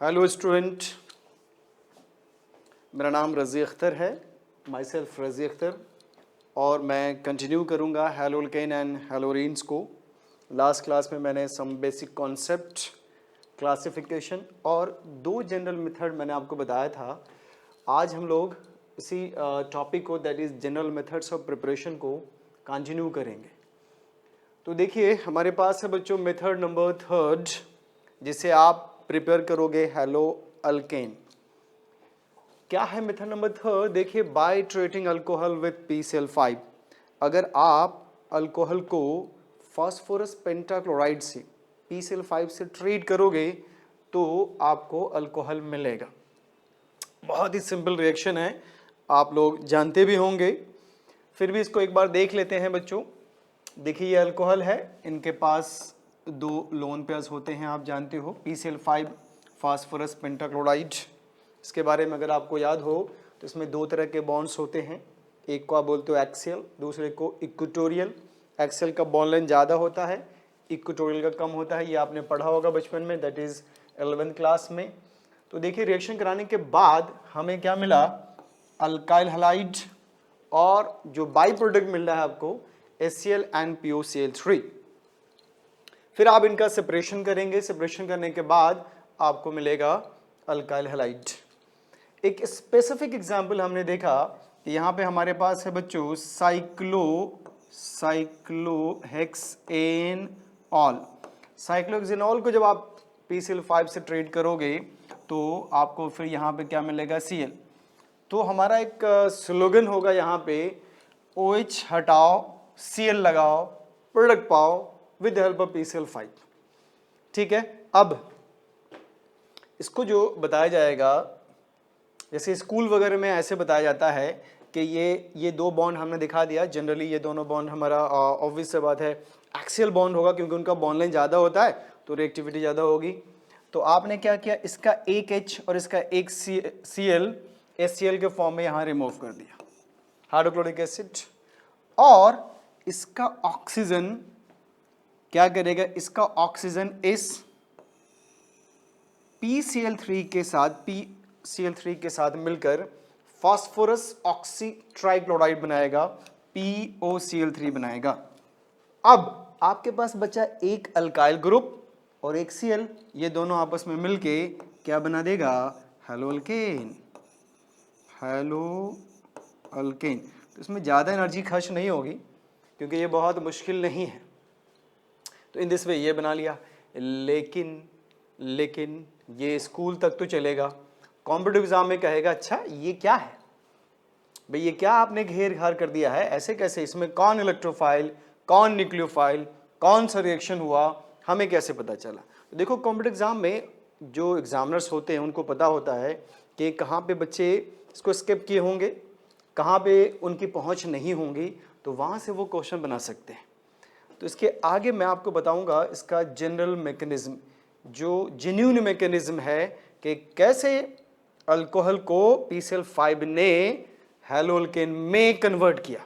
Hello student, मेरा नाम रज़ी अख्तर है, माई सेल्फ रज़ी अख्तर, और मैं कंटिन्यू करूँगा हैलोल्केन एंड हैलोरीन्स को। लास्ट क्लास में मैंने सम बेसिक कॉन्सेप्ट, क्लासिफिकेशन और दो जनरल मेथड मैंने आपको बताया था। आज हम लोग इसी टॉपिक को, that is general methods of preparation को कंटिन्यू करेंगे। तो देखिए हमारे पास है बच्चों मेथड नंबर 3, जिसे आप प्रिपेयर करोगे हेलो अल्केन। क्या है मेथड नंबर 3? देखिए, by treating alcohol with PCl5, अगर आप अल्कोहल को फास्फोरस पेंटाक्लोराइड से PCl5 से ट्रीट करोगे तो आपको अल्कोहल मिलेगा। बहुत ही सिंपल रिएक्शन है, आप लोग जानते भी होंगे, फिर भी इसको एक बार देख लेते हैं बच्चों। देखिए ये अल्कोहल है, इनके पास दो लोन पेयर्स होते हैं, आप जानते हो, PCl5 फास्फोरस पेंटाक्लोराइड। इसके बारे में अगर आपको याद हो तो इसमें दो तरह के बॉन्ड्स होते हैं, एक को आप बोलते हो एक्सियल, दूसरे को इक्वेटोरियल। एक्सियल का बॉन्ड लेंथ ज़्यादा होता है, इक्वेटोरियल का कम होता है, ये आपने पढ़ा होगा बचपन में, दैट इज़ 11th क्लास में। तो देखिए रिएक्शन कराने के बाद हमें क्या मिला, अल्काइल हैलाइड, और जो बाई प्रोडक्ट मिल रहा है आपको HCl एंड POCl3। फिर आप इनका सेपरेशन करेंगे, सेपरेशन करने के बाद आपको मिलेगा अल्काइल हैलाइड। एक स्पेसिफिक एग्जांपल हमने देखा कि यहाँ पे हमारे पास है बच्चों साइक्लोहेक्सेनॉल। साइक्लोहेक्सेनॉल को जब आप PCl5 से ट्रीट करोगे तो आपको फिर यहाँ पे क्या मिलेगा, Cl। तो हमारा एक स्लोगन होगा यहाँ पे, OH हटाओ, Cl लगाओ, प्रोडक्ट पाओ with the help of PCl5। ठीक है, अब इसको जो बताया जाएगा, जैसे स्कूल वगैरह में ऐसे बताया जाता है कि ये दो बॉन्ड हमने दिखा दिया। जनरली ये दोनों बॉन्ड हमारा ऑब्वियस से बात है एक्सियल बॉन्ड होगा, क्योंकि उनका बॉन्ड लेंथ ज़्यादा होता है तो रिएक्टिविटी ज़्यादा होगी। तो आपने क्या किया, इसका एक H और इसका एक Cl HCl के फॉर्म में यहाँ रिमूव कर दिया, हाइड्रोक्लोरिक एसिड, और इसका ऑक्सीजन क्या करेगा, इसका ऑक्सीजन इस PCl3 के साथ मिलकर फास्फोरस ऑक्सी ट्राइक्लोराइड बनाएगा, POCl3 बनाएगा। अब आपके पास बचा एक अल्काइल ग्रुप और एक Cl, ये दोनों आपस में मिलके क्या बना देगा, हेलो अल्केन। Hello alkane. तो इसमें ज़्यादा एनर्जी खर्च नहीं होगी क्योंकि ये बहुत मुश्किल नहीं है, तो इन दिस वे ये बना लिया। लेकिन ये स्कूल तक तो चलेगा, कॉम्पिटिटिव एग्जाम में कहेगा अच्छा ये क्या है भाई, ये क्या आपने घेर घार कर दिया है, ऐसे कैसे, इसमें कौन इलेक्ट्रोफाइल, कौन न्यूक्लियोफाइल, कौन सा रिएक्शन हुआ, हमें कैसे पता चला। तो देखो कॉम्पिटिटिव एग्जाम में जो एग्जामिनर्स होते हैं उनको पता होता है कि कहाँ पे बच्चे इसको स्किप किए होंगे, कहाँ पे उनकी पहुँच नहीं होंगी, तो वहाँ से वो क्वेश्चन बना सकते हैं। तो इसके आगे मैं आपको बताऊंगा इसका जनरल मैकेनिज्म, जो जेन्युइन मैकेनिज्म है कि कैसे अल्कोहल को PCl5 ने हेलो अल्केन में कन्वर्ट किया।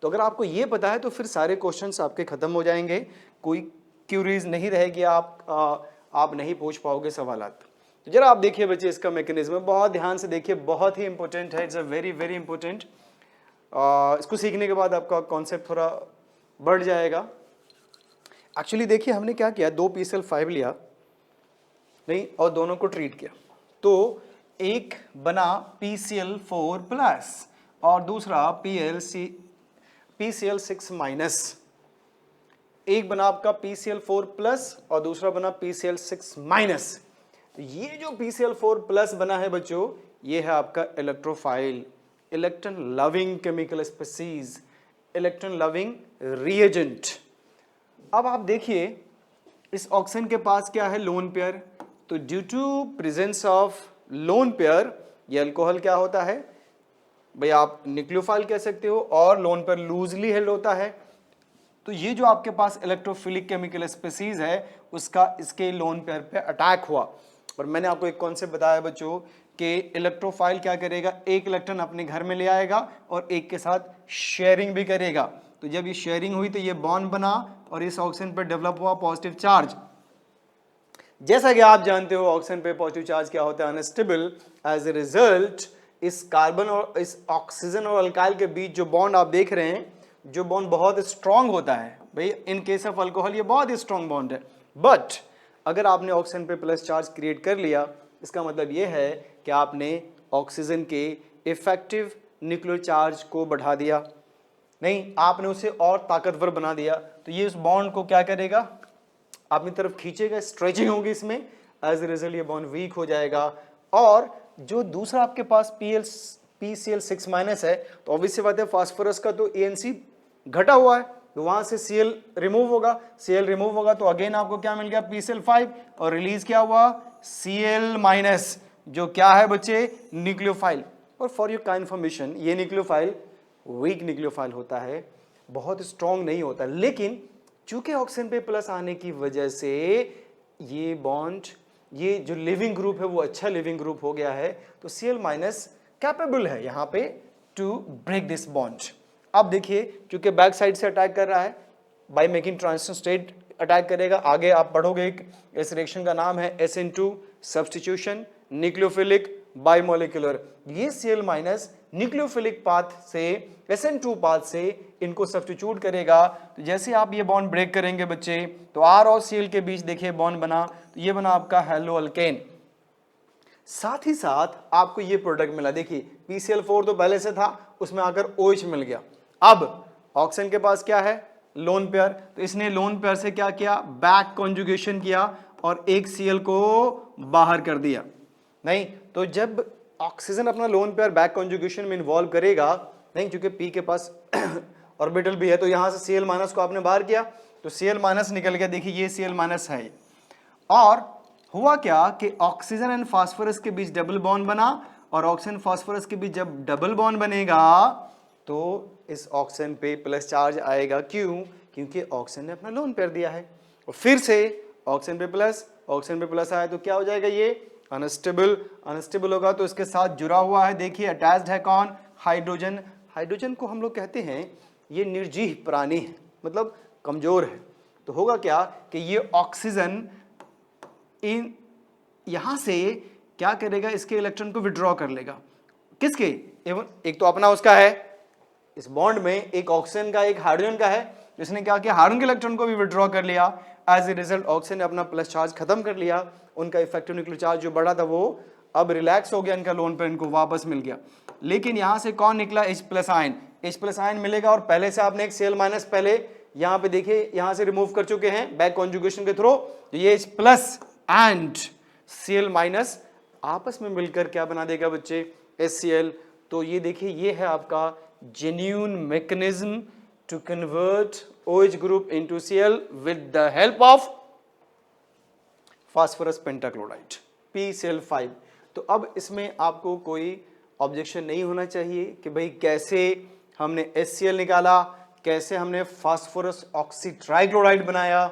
तो अगर आपको ये पता है तो फिर सारे क्वेश्चंस आपके खत्म हो जाएंगे, कोई क्यूरीज नहीं रहेगी, आप नहीं पूछ पाओगे सवालात। तो जरा आप देखिए बच्चे इसका मैकेनिज्म, बहुत ध्यान से देखिए, बहुत ही इंपॉर्टेंट है, it's a very very important. इसको सीखने के बाद आपका कॉन्सेप्ट थोड़ा बढ़ जाएगा। एक्चुअली देखिए हमने क्या किया, दो PCl5 लिया नहीं और दोनों को ट्रीट किया, तो एक बना PCl4 प्लस और दूसरा PCl6 माइनस। एक बना आपका PCl4 प्लस और दूसरा बना PCl6 माइनस। तो ये जो PCl4 प्लस बना है बच्चों, ये है आपका electrophile, electron loving chemical species, electron loving reagent. अब आप देखिए इस ऑक्सीजन के पास क्या है, लोन पेयर। तो due to presence of lone pair ये अल्कोहल क्या होता है भाई, आप न्यूक्लियोफाइल कह सकते हो, और लोन पेयर लूजली हेल्ड होता है। तो ये जो आपके पास इलेक्ट्रोफिलिक केमिकल स्पीसीज है उसका इसके लोन पेयर पे अटैक हुआ। और मैंने आपको एक कॉन्सेप्ट बताया बच्चों कि इलेक्ट्रोफाइल क्या करेगा, एक इलेक्ट्रॉन अपने घर में ले आएगा और एक के साथ शेयरिंग भी करेगा। तो जब ये शेयरिंग हुई तो ये बॉन्ड बना और इस ऑक्सीजन पर डेवलप हुआ पॉजिटिव चार्ज। जैसा कि आप जानते हो ऑक्सीजन पे पॉजिटिव चार्ज क्या होता है, अनस्टेबल। एज ए रिजल्ट इस कार्बन और इस ऑक्सीजन और अल्काइल के बीच जो बॉन्ड आप देख रहे हैं, जो बॉन्ड बहुत स्ट्रांग होता है भाई, इन केस ऑफ अल्कोहल ये बहुत ही स्ट्रांग बॉन्ड है। बट अगर आपने ऑक्सीजन पे प्लस चार्ज क्रिएट कर लिया, इसका मतलब ये है कि आपने ऑक्सीजन के इफेक्टिव न्यूक्लियर चार्ज को बढ़ा दिया, नहीं आपने उसे और ताकतवर बना दिया। तो ये उस बॉन्ड को क्या करेगा, अपनी तरफ खींचेगा, स्ट्रेचिंग होगी इसमें, एज ए रिजल्ट ये बॉन्ड वीक हो जाएगा। और जो दूसरा आपके पास PCl6 माइनस है, तो ऑब्वियस सी बात है फास्फोरस का तो ANC घटा हुआ है, तो वहां से Cl रिमूव होगा, Cl रिमूव होगा तो अगेन आपको क्या मिल गया, PCl5, और रिलीज क्या हुआ, Cl माइनस, जो क्या है बच्चे, न्यूक्लियोफाइल। और फॉर योर काइंड इन्फॉर्मेशन, ये न्यूक्लियोफाइल वीक न्यूक्लियोफाइल होता है, बहुत स्ट्रॉन्ग नहीं होता, लेकिन चूंकि ऑक्सीजन पे प्लस आने की वजह से ये बॉन्ड, ये जो लिविंग ग्रुप है वो अच्छा लिविंग ग्रुप हो गया है, तो Cl माइनस कैपेबल है यहाँ पे टू ब्रेक दिस बॉन्ड। अब देखिए चूंकि बैक साइड से अटैक कर रहा है, by making transition state attack करेगा। आगे आप पढ़ोगे एक इस रिएक्शन का नाम है SN2 सब्स्टिट्यूशन न्यूक्लियोफिलिक बाइमोलिकुलर। ये Cl माइनस न्यूक्लियोफिलिक पाथ से SN2 पाथ से इनको सब्स्टिट्यूट करेगा। तो जैसे आप ये बॉन्ड ब्रेक करेंगे बच्चे, तो R और Cl के बीच देखिए बॉन्ड बना, तो ये बना आपका हेलो अल्केन। साथ ही साथ आपको ये प्रोडक्ट मिला, देखिए PCl4 तो पहले से था, उसमें आकर OH मिल गया। अब ऑक्सीजन के पास क्या है, लोन पेयर, तो इसने लोन पेयर से क्या किया, बैक कॉन्जुगेशन किया और एक Cl को बाहर कर दिया। नहीं तो जब ऑक्सीजन अपना लोन पेयर बैक कॉन्जुगेशन में इन्वॉल्व करेगा, नहीं क्योंकि P के पास ऑर्बिटल भी है, तो यहां से Cl माइनस को आपने बाहर किया तो Cl माइनस निकल गया, देखिए ये Cl माइनस है। और हुआ क्या कि ऑक्सीजन एंड फास्फोरस के बीच डबल बॉन्ड बना, और ऑक्सीजन फास्फोरस के बीच जब डबल बॉन्ड बनेगा तो इस ऑक्सीजन पे प्लस चार्ज आएगा। क्यों, क्योंकि ऑक्सीजन ने अपना लोन पेयर दिया है। और फिर से ऑक्सीजन पे प्लस आया तो क्या हो जाएगा, ये अनस्टेबल होगा, तो इसके साथ जुड़ा हुआ है, देखिए अटैच्ड है कौन, हाइड्रोजन। हाइड्रोजन को हम लोग कहते हैं ये निर्जीव प्राणी है, मतलब कमजोर है। तो होगा क्या कि ये ऑक्सीजन इन यहां से क्या करेगा, इसके इलेक्ट्रॉन को विड्रॉ कर लेगा। किसके, एवं एक तो अपना उसका है, इस बॉन्ड में एक ऑक्सीजन का एक हाइड्रोजन का है, तो इसने क्या किया, हाइड्रोजन के इलेक्ट्रॉन को भी विड्रॉ कर लिया। एज ए रिजल्ट ऑक्सीजन ने अपना प्लस चार्ज खत्म कर लिया, उनका इफेक्टिव न्यूक्लियर चार्ज जो बढ़ा था वो अब रिलैक्स हो गया, इनका लोन पर इनको वापस मिल गया। लेकिन यहां से कौन निकला, H+ आयन मिलेगा, और पहले से आपने एक Cl माइनस पहले यहां पे देखिए यहां से रिमूव कर चुके हैं बैक कॉन्जुगेशन के थ्रू, तो ये H+ एंड Cl माइनस आपस में मिलकर क्या बना देगा बच्चे, HCl। तो ये देखिए ये है आपका genuine mechanism to convert OH group into Cl with the help of phosphorus pentachloride PCl5। तो अब इसमें आपको कोई ऑब्जेक्शन नहीं होना चाहिए कि भाई कैसे हमने HCl निकाला, कैसे हमने फास्फोरस ऑक्सी ट्राइक्लोराइड बनाया,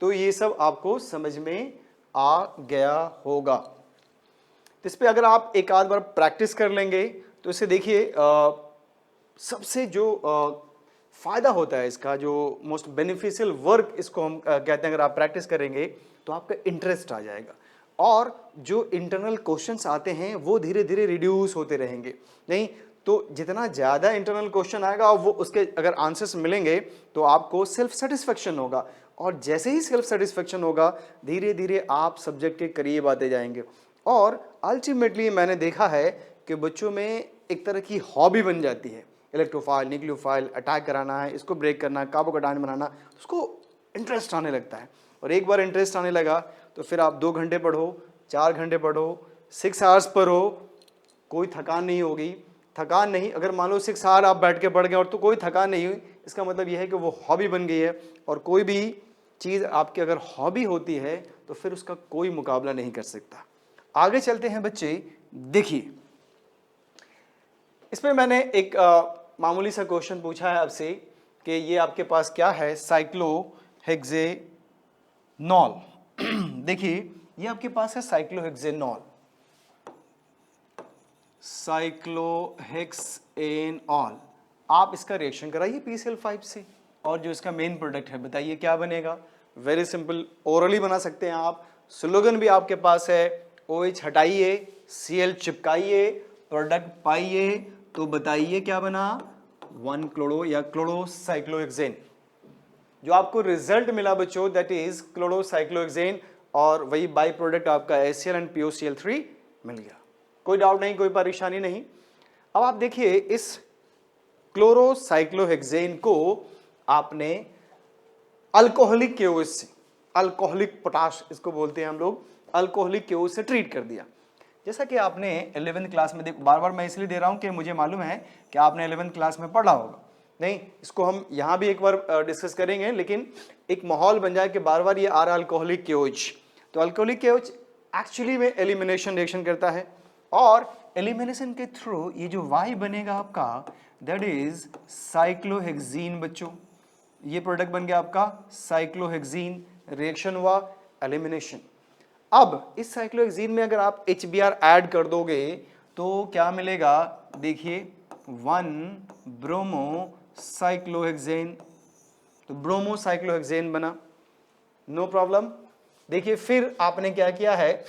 तो ये सब आपको समझ में आ गया होगा। तो इस पे अगर आप एक आध बार प्रैक्टिस कर लेंगे तो इसे देखिए सबसे जो फायदा होता है इसका, जो मोस्ट बेनिफिशियल वर्क इसको हम कहते हैं, अगर आप प्रैक्टिस करेंगे तो आपका इंटरेस्ट आ जाएगा, और जो इंटरनल क्वेश्चंस आते हैं वो धीरे धीरे रिड्यूस होते रहेंगे। नहीं तो जितना ज़्यादा इंटरनल क्वेश्चन आएगा वो उसके अगर आंसर्स मिलेंगे तो आपको सेल्फ सेटिस्फेक्शन होगा, और जैसे ही सेल्फ सेटिस्फेक्शन होगा धीरे धीरे आप सब्जेक्ट के करीब आते जाएंगे। और अल्टीमेटली मैंने देखा है कि बच्चों में एक तरह की हॉबी बन जाती है, इलेक्ट्रोफाइल न्यूक्लियोफाइल अटैक कराना है, इसको ब्रेक करना है, कार्बोकैटायन बनाना, उसको इंटरेस्ट आने लगता है। और एक बार इंटरेस्ट आने लगा तो फिर आप 2 घंटे पढ़ो, 4 घंटे पढ़ो, 6 आवर्स पढ़ो, कोई थकान नहीं होगी। थकान नहीं, अगर मान लो 6 आवर आप बैठ के पढ़ गए और तो कोई थकान नहीं हुई, इसका मतलब यह है कि वो हॉबी बन गई है। और कोई भी चीज़ आपकी अगर हॉबी होती है तो फिर उसका कोई मुकाबला नहीं कर सकता। आगे चलते हैं बच्चे, देखिए इसमें मैंने एक मामूली सा क्वेश्चन पूछा है आपसे कि ये आपके पास क्या है, साइक्लोहेक्सेनॉल। देखिए ये आपके पास है साइक्लोहेक्सेनॉल, साइक्लोहेक्सेनॉल। आप इसका रिएक्शन कराइए PCl5 से, और जो इसका मेन प्रोडक्ट है बताइए क्या बनेगा। वेरी सिंपल, ओरली बना सकते हैं आप, स्लोगन भी आपके पास है, OH हटाइए, Cl चिपकाइए, प्रोडक्ट पाइए, तो बताइए क्या बना, 1 क्लोरो या क्लोरोसाइक्लोहेक्सेन। जो आपको रिजल्ट मिला बच्चों दैट इज क्लोरोसाइक्लोहेक्सेन, और वही बाई प्रोडक्ट आपका HCl एंड POCl3 मिल गया। कोई डाउट नहीं, कोई परेशानी नहीं। अब आप देखिए इस क्लोरोसाइक्लोहेक्सेन को आपने अल्कोहलिक KOH से, अल्कोहलिक पोटाश इसको बोलते हैं हम लोग, अल्कोहलिक KOH से ट्रीट कर दिया। जैसा कि आपने 11th क्लास में देखो, बार बार मैं इसलिए दे रहा हूं कि मुझे मालूम है कि आपने 11th क्लास में पढ़ा होगा, नहीं इसको हम यहां भी एक बार डिस्कस करेंगे, लेकिन एक माहौल बन जाए कि बार बार ये आ रहा अल्कोहलिक KOH। तो अल्कोहलिक KOH एक्चुअली में एलिमिनेशन रिएक्शन करता है, और एलिमिनेशन के थ्रू ये जो Y बनेगा आपका दैट इज साइक्लोहेक्सीन बच्चों। ये प्रोडक्ट बन गया आपका साइक्लोहेक्सीन, रिएक्शन हुआ एलिमिनेशन। अब इस साइक्लोहेक्सीन में अगर आप HBr ऐड कर दोगे तो क्या मिलेगा, देखिए 1 ब्रोमो साइक्लोहेक्सेन, तो ब्रोमो साइक्लोहेक्सेन बना, नो प्रॉब्लम। देखिए फिर आपने क्या किया है,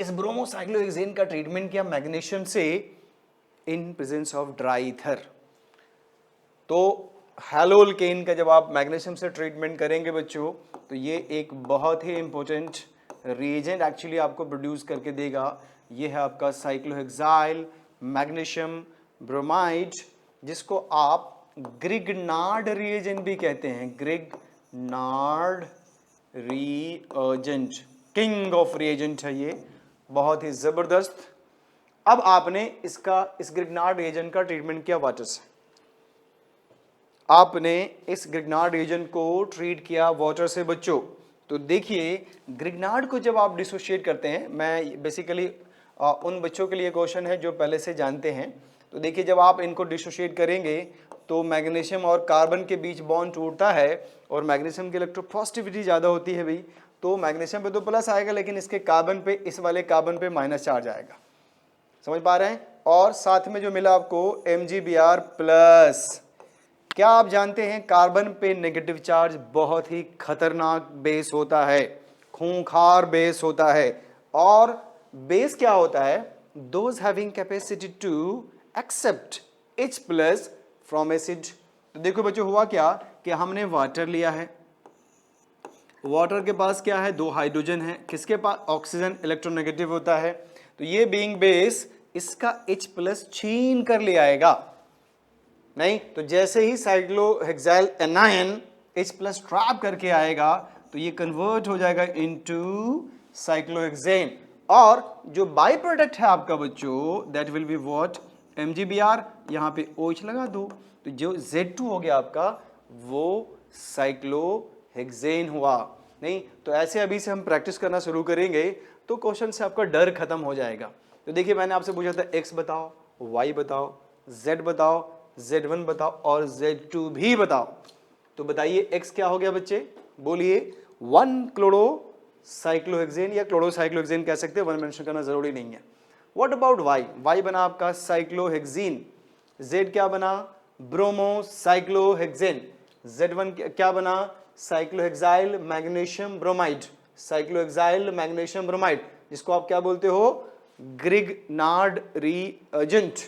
इस ब्रोमो साइक्लोहेक्सेन का ट्रीटमेंट किया मैग्नीशियम से in presence of dry ether. तो हैलोअल्केन का जब आप मैग्नीशियम से ट्रीटमेंट करेंगे बच्चों, तो ये एक बहुत ही इंपॉर्टेंट रिएजेंट एक्चुअली आपको प्रोड्यूस करके देगा। ये है आपका साइक्लोहेक्साइल मैग्नीशियम ब्रोमाइड, जिसको आप ग्रिग्नार्ड रिएजेंट भी कहते हैं, Grignard reagent, king of reagent है ये, बहुत ही जबरदस्त। अब आपने इसका, इस ग्रिग्नार्ड रिएजेंट का ट्रीटमेंट किया वाटर से, आपने इस ग्रिग्नार्ड रिएजेंट को ट्रीट किया वाटर से बच्चों। तो देखिए ग्रिग्नार्ड को जब आप डिसोशिएट करते हैं, मैं बेसिकली उन बच्चों के लिए क्वेश्चन है जो पहले से जानते हैं, तो देखिए जब आप इनको डिसोशिएट करेंगे तो मैग्नीशियम और कार्बन के बीच बॉन्ड टूटता है, और मैग्नीशियम की इलेक्ट्रोपॉजिटिविटी ज़्यादा होती है भाई, तो मैग्नीशियम पे तो प्लस आएगा, लेकिन इसके कार्बन पे, इस वाले कार्बन पे माइनस चार्ज आएगा, समझ पा रहे हैं। और साथ में जो मिला आपको MgBr प्लस, क्या आप जानते हैं कार्बन पे नेगेटिव चार्ज बहुत ही खतरनाक बेस होता है, खूंखार बेस होता है, और बेस क्या होता है, those having capacity to accept H plus from acid. तो देखो बच्चों हुआ क्या कि हमने वाटर लिया है, वाटर के पास क्या है, 2 हाइड्रोजन है, किसके पास ऑक्सीजन इलेक्ट्रोनेगेटिव होता है, तो ये बीइंग बेस इसका H प्लस छीन कर ले आएगा, नहीं तो जैसे ही cyclohexyl anion H plus trap करके आएगा तो ये कन्वर्ट हो जाएगा इनटू साइक्लोहेक्सेन, और जो बाई प्रोडक्ट है आपका बच्चों that will be what, MgBr, यहाँ पे OH लगा दो, तो जो Z2 हो गया आपका वो साइक्लोहेक्सेन हुआ। नहीं तो ऐसे अभी से हम प्रैक्टिस करना शुरू करेंगे तो क्वेश्चन से आपका डर खत्म हो जाएगा। तो देखिए मैंने आपसे पूछा था X बताओ, Y बताओ, Z बताओ, Z1 बताओ और Z2 भी बताओ, तो बताइए X क्या हो गया बच्चे, बोलिए 1 क्लोरो साइक्लोहेक्सेन या क्लोरोसाइक्लोहेक्सेन कह सकते हैं, 1 मेंशन करना जरूरी नहीं है। व्हाट अबाउट Y, Y बना आपका साइक्लोहेक्सीन, Z क्या बना ब्रोमो साइक्लोहेक्सेन, Z1 क्या बना cyclohexyl magnesium bromide, cyclohexyl magnesium bromide, जिसको आप क्या बोलते हो, ग्रिग्नार्ड रिएजेंट।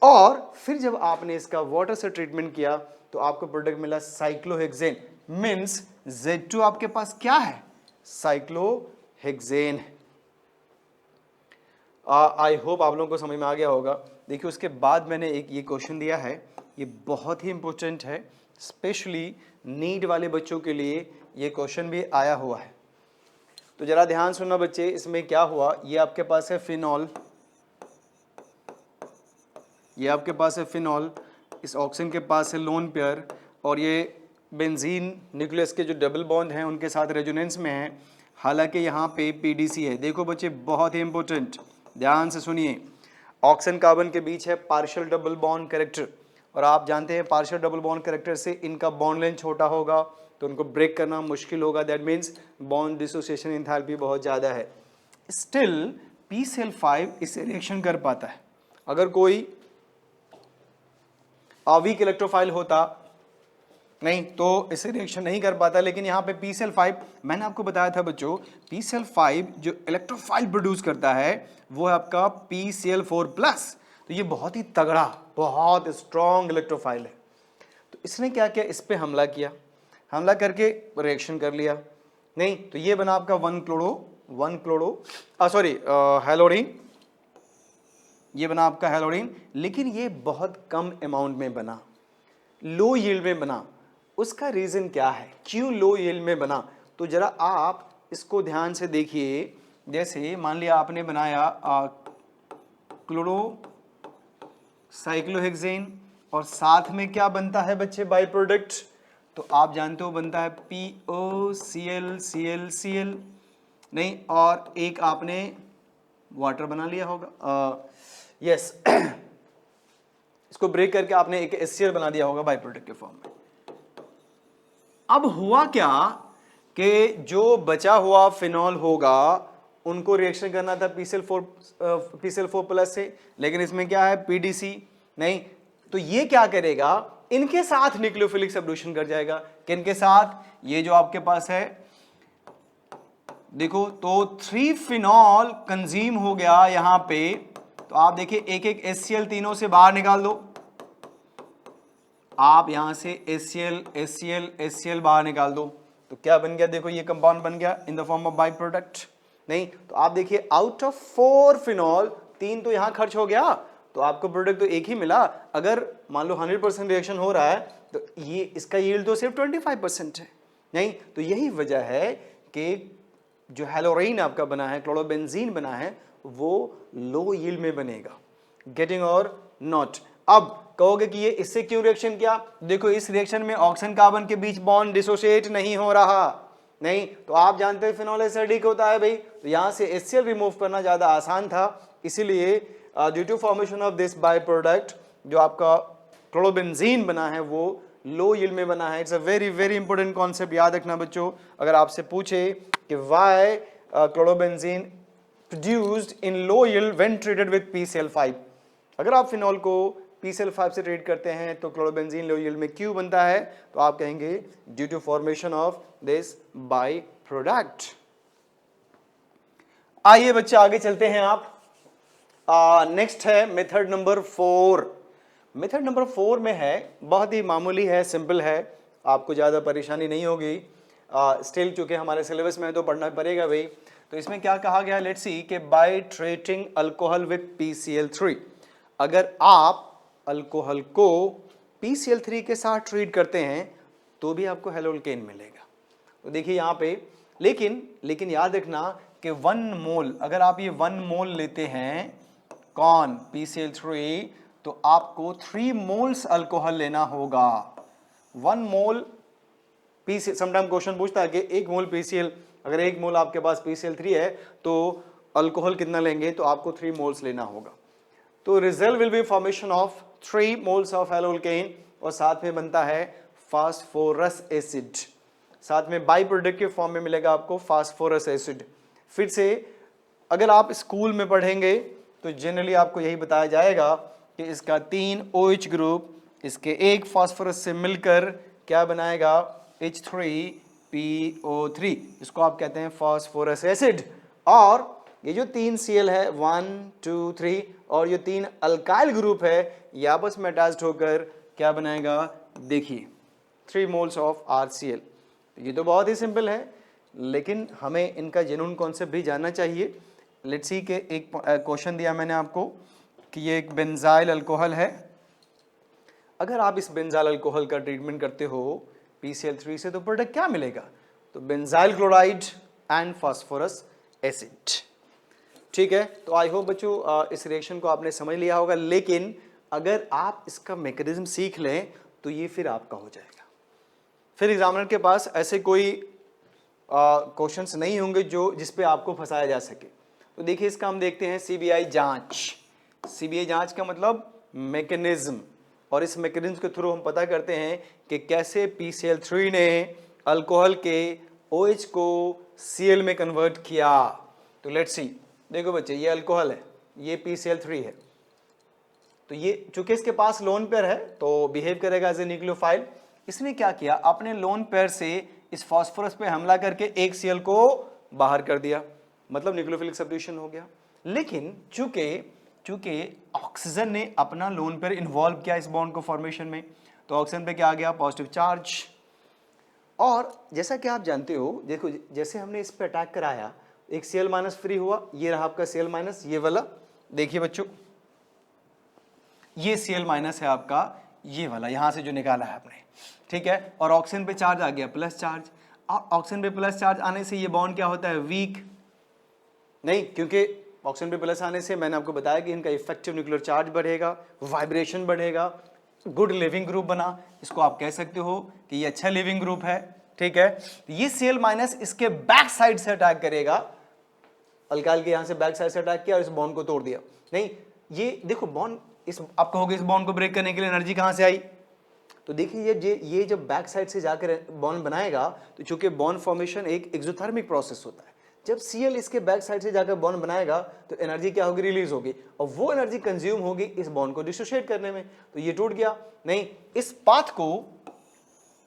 और फिर जब आपने इसका वाटर से ट्रीटमेंट किया तो आपको प्रोडक्ट मिला साइक्लोहेक्सेन, मींस Z2 आपके पास क्या है, साइक्लोहेक्सेन। आई होप आप लोगों को समझ में आ गया होगा। देखिए उसके बाद मैंने एक ये क्वेश्चन दिया है, ये बहुत ही इंपॉर्टेंट है, स्पेशली नीट वाले बच्चों के लिए ये क्वेश्चन भी आया हुआ है। तो जरा ध्यान सुनना बच्चे, इसमें क्या हुआ, ये आपके पास है फिनॉल, ये आपके पास है फिनॉल, इस ऑक्सीजन के पास है लोन पेयर, और ये बेंजीन न्यूक्लियस के जो डबल बॉन्ड हैं उनके साथ रेजोनेंस में है, हालांकि यहाँ पे PDC है। देखो बच्चे बहुत ही इंपॉर्टेंट, ध्यान से सुनिए, ऑक्सीजन कार्बन के बीच है पार्शियल डबल बॉन्ड कैरेक्टर, और आप जानते हैं पार्शियल डबल बॉन्ड कैरेक्टर से इनका बॉन्ड लेंथ छोटा होगा तो उनको ब्रेक करना मुश्किल होगा, that means bond dissociation enthalpy बहुत ज़्यादा है। स्टिल PCl5 इससे रिएक्शन कर पाता है। अगर कोई वीक इलेक्ट्रोफाइल होता नहीं, तो इसे रिएक्शन नहीं कर पाता। लेकिन यहाँ पे PCl5 मैंने आपको बताया था बच्चों, PCl5 जो इलेक्ट्रोफाइल प्रोड्यूस करता है वो है आपका PCl4+। तो ये बहुत ही तगड़ा, बहुत स्ट्रॉन्ग इलेक्ट्रोफाइल है। तो इसने क्या किया, इस पे हमला किया, हमला करके रिएक्शन कर लिया। नहीं तो ये बना आपका 1 सॉरी हेलोडीन, ये बना आपका हेलोडीन। लेकिन ये बहुत कम अमाउंट में बना, लो यील्ड में बना। उसका रीजन क्या है, क्यों लो यील्ड में बना? तो जरा आप इसको ध्यान से देखिए। जैसे मान लिया आपने बनाया क्लोरो साइक्लोहेक्सेन और साथ में क्या बनता है बच्चे बाई प्रोडक्ट? तो आप जानते हो बनता है POCl नहीं, और एक आपने वाटर बना लिया होगा, यस इसको ब्रेक करके आपने एक HCl बना दिया होगा बाई प्रोडक्ट के फॉर्म में। अब हुआ क्या कि जो बचा हुआ फिनॉल होगा उनको रिएक्शन करना था PCl4+ से, लेकिन इसमें क्या है PDC नहीं। तो ये क्या करेगा, इनके साथ न्यूक्लियोफिलिक सब्स्टिट्यूशन कर जाएगा। किनके साथ? ये जो आपके पास है देखो, तो 3 फिनॉल कंज्यूम हो गया यहां पे। तो आप देखिए एक एक HCl तीनों से बाहर निकाल दो। आप यहां से HCl बाहर निकाल दो, तो क्या बन गया? देखो ये कंपाउंड बन गया in the form of by product. नहीं तो आप देखिए आउट ऑफ 4 फिनॉल 3 तो यहां खर्च हो गया, तो आपको प्रोडक्ट तो एक ही मिला। अगर मान लो 100% रिएक्शन हो रहा है तो ये इसका यील्ड तो सिर्फ 25% है। नहीं तो यही वजह है कि जो हेलोरीन आपका बना है, क्लोरोबेंजीन बना है, वो लो यील्ड में बनेगा। गेटिंग और नॉट? अब कहोगे कि ये इससे क्यों रिएक्शन किया? देखो इस रिएक्शन में ऑक्सीजन कार्बन के बीच बॉन्ड डिसोसिएट नहीं हो रहा। नहीं तो आप जानते हैं फिनॉल एसिडिक होता है भाई, तो यहां से HCl रिमूव करना ज्यादा आसान था। इसीलिए due to formation of this by product जो आपका क्लोरोबेंजीन बना है वो लो यील्ड में बना है। It's a very very important concept, याद रखना बच्चों। अगर आपसे पूछे कि why chlorobenzene produced in low yield when treated with PCl5, अगर आप फिनॉल को PCl5 से ट्रीट करते हैं तो क्लोरोबेंजीन लो यील्ड में क्यों बनता है? तो आप कहेंगे due to formation of this by product. आइए बच्चे आगे चलते हैं। आप नेक्स्ट है मेथड नंबर 4। मेथड नंबर 4 में है, बहुत ही मामूली है, सिंपल है, आपको ज़्यादा परेशानी नहीं होगी। स्टिल चूंकि हमारे सिलेबस में है तो पढ़ना पड़ेगा भाई। तो इसमें क्या कहा गया, लेट्स सी कि by treating alcohol with PCl3, अगर आप अल्कोहल को PCl3 के साथ ट्रीट करते हैं तो भी आपको हेलोल्केन मिलेगा। तो देखिए यहाँ पे, लेकिन याद रखना कि 1 मोल, अगर आप ये 1 मोल लेते हैं कौन PCl3, तो आपको 3 मोल्स अल्कोहल लेना होगा। 1 मोल PCl, समटाइम क्वेश्चन पूछता है कि 1 मोल PCl, अगर 1 मोल आपके पास PCl3 है तो अल्कोहल कितना लेंगे? तो आपको 3 मोल्स लेना होगा। तो result will be formation of 3 moles of haloalkane और साथ में बनता है फास्फोरस एसिड, साथ में बाई प्रोडक्ट के फॉर्म में मिलेगा आपको फास्फोरस एसिड। फिर से अगर आप स्कूल में पढ़ेंगे तो जनरली आपको यही बताया जाएगा कि इसका 3 OH ग्रुप इसके एक फास्फोरस से मिलकर क्या बनाएगा? H3PO3, इसको आप कहते हैं फास्फोरस एसिड। और ये जो 3 Cl है 1 2 3 और ये 3 अल्काइल ग्रुप है ये आपस में अटैच्ड होकर क्या बनाएगा? देखिए 3 मोल्स ऑफ RCl। ये तो बहुत ही सिंपल है, लेकिन हमें इनका जेन्युइन कॉन्सेप्ट भी जानना चाहिए। लेट्स सी के एक क्वेश्चन दिया मैंने आपको कि ये एक बेंजाइल अल्कोहल है। अगर आप इस बेंजाइल अल्कोहल का ट्रीटमेंट करते हो PCl3 से तो प्रोडक्ट क्या मिलेगा? तो benzyl chloride and phosphorus acid. ठीक है, तो आई होप बच्चों इस रिएक्शन को आपने समझ लिया होगा। लेकिन अगर आप इसका मैकेनिज्म सीख लें तो ये फिर आपका हो जाएगा। फिर एग्जामिनर के पास ऐसे कोई क्वेश्चंस नहीं होंगे जिस पे आपको फंसाया जा सके। तो देखिए इसका हम देखते हैं CBI जांच। CBI जांच का मतलब मैकेनिज्म, और इस मैकेनिज्म के थ्रू हम पता करते हैं कि कैसे PCl3 ने अल्कोहल के OH को Cl में कन्वर्ट किया। तो लेट्स सी, देखो बच्चे ये अल्कोहल है, ये PCl3 है, तो ये चूंकि इसके पास लोन पेयर है तो बिहेव करेगा एज ए न्यूक्लियोफाइल। इसने क्या किया, अपने लोन पेयर से इस फास्फोरस पे हमला करके एक Cl को बाहर कर दिया, मतलब न्यूक्लियोफिलिक सब्स्टिट्यूशन हो गया। लेकिन चूंकि ऑक्सीजन ने अपना लोन पेयर इन्वॉल्व किया इस बॉन्ड को फॉर्मेशन में, तो ऑक्सीजन पे क्या आ गया, पॉजिटिव चार्ज। और जैसा कि आप जानते हो, देखो जैसे हमने इस पे अटैक कराया, एक Cl माइनस फ्री हुआ, ये रहा आपका Cl माइनस, ये वाला देखिए बच्चों, ये Cl माइनस है आपका, ये वाला यहां से जो निकाला है आपने, ठीक है। और ऑक्सीजन पे चार्ज आ गया प्लस चार्ज, और ऑक्सीजन पे प्लस चार्ज आने से ये बॉन्ड क्या होता है, वीक नहीं, क्योंकि ऑक्सीजन पे प्लस आने से मैंने आपको बताया कि इनका इफेक्टिव न्यूक्लियर चार्ज बढ़ेगा, वाइब्रेशन बढ़ेगा, गुड लिविंग ग्रुप बना, इसको आप कह सकते हो कि ये अच्छा लिविंग ग्रुप है, ठीक है। ये Cl माइनस इसके बैक साइड से अटैक करेगा, अल्काइल के यहां से बैक साइड से अटैक किया और इस बॉन्ड को तोड़ दिया। नहीं, ये देखो बॉन्ड, इस आप कहोगे इस बॉन्ड को ब्रेक करने के लिए एनर्जी कहां से आई, तो देखिए ये जब बैक साइड से जाकर बॉन्ड बनाएगा, तो चूंकि बॉन्ड फॉर्मेशन एक एक्सोथर्मिक प्रोसेस होता है, जब Cl इसके बैक साइड से जाकर बॉन्ड बनाएगा तो एनर्जी क्या होगी, रिलीज होगी, और वो एनर्जी कंज्यूम होगी इस बॉन्ड को डिसोशिएट करने में, तो ये टूट गया। नहीं, इस पाथ को,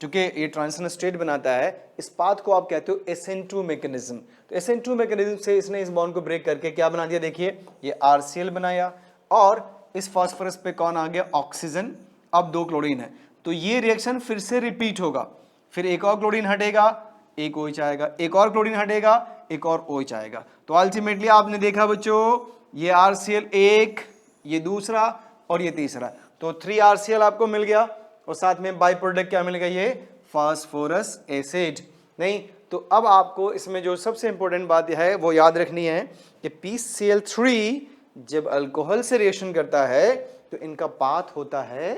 क्योंकि ये ट्रांजिशन स्टेट बनाता है, इस पाथ को आप कहते हो SN2 मैकेनिज्म। तो SN2 मैकेनिज्म से इसने इस बॉन्ड को ब्रेक करके क्या बना दिया, देखिए ये RCl बनाया, और इस फास्फोरस पे कौन आ गया, ऑक्सीजन, अब 2 क्लोरीन है, तो ये रिएक्शन फिर से रिपीट होगा, फिर एक और क्लोरीन हटेगा, एक OH आएगा, एक और क्लोरीन हटेगा, एक और OH आएगा। तो अल्टीमेटली आपने देखा बच्चों, ये RCl एक, ये दूसरा और ये तीसरा, तो 3 RCl आपको मिल गया, और साथ में बाई प्रोडक्ट क्या मिल गया, ये फास्फोरस एसिड। नहीं, तो अब आपको इसमें जो सबसे इंपॉर्टेंट बात है वो याद रखनी है कि PCl3 जब अल्कोहल से रिएक्शन करता है तो इनका पाथ होता है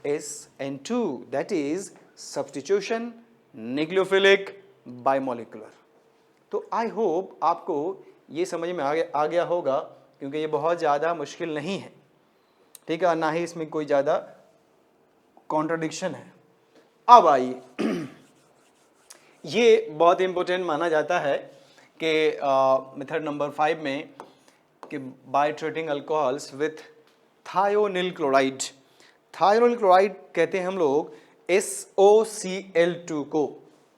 SN2, that is substitution nucleophilic bimolecular. तो आई होप आपको ये समझ में आ गया होगा, क्योंकि ये बहुत ज़्यादा मुश्किल नहीं है, ठीक है, ना ही इसमें कोई ज़्यादा कॉन्ट्रडिक्शन है। अब आइए ये बहुत इंपॉर्टेंट माना जाता है कि मेथड नंबर 5 में, कि by treating alcohols with thionyl chloride, thionyl chloride कहते हैं हम लोग SOCl2 को।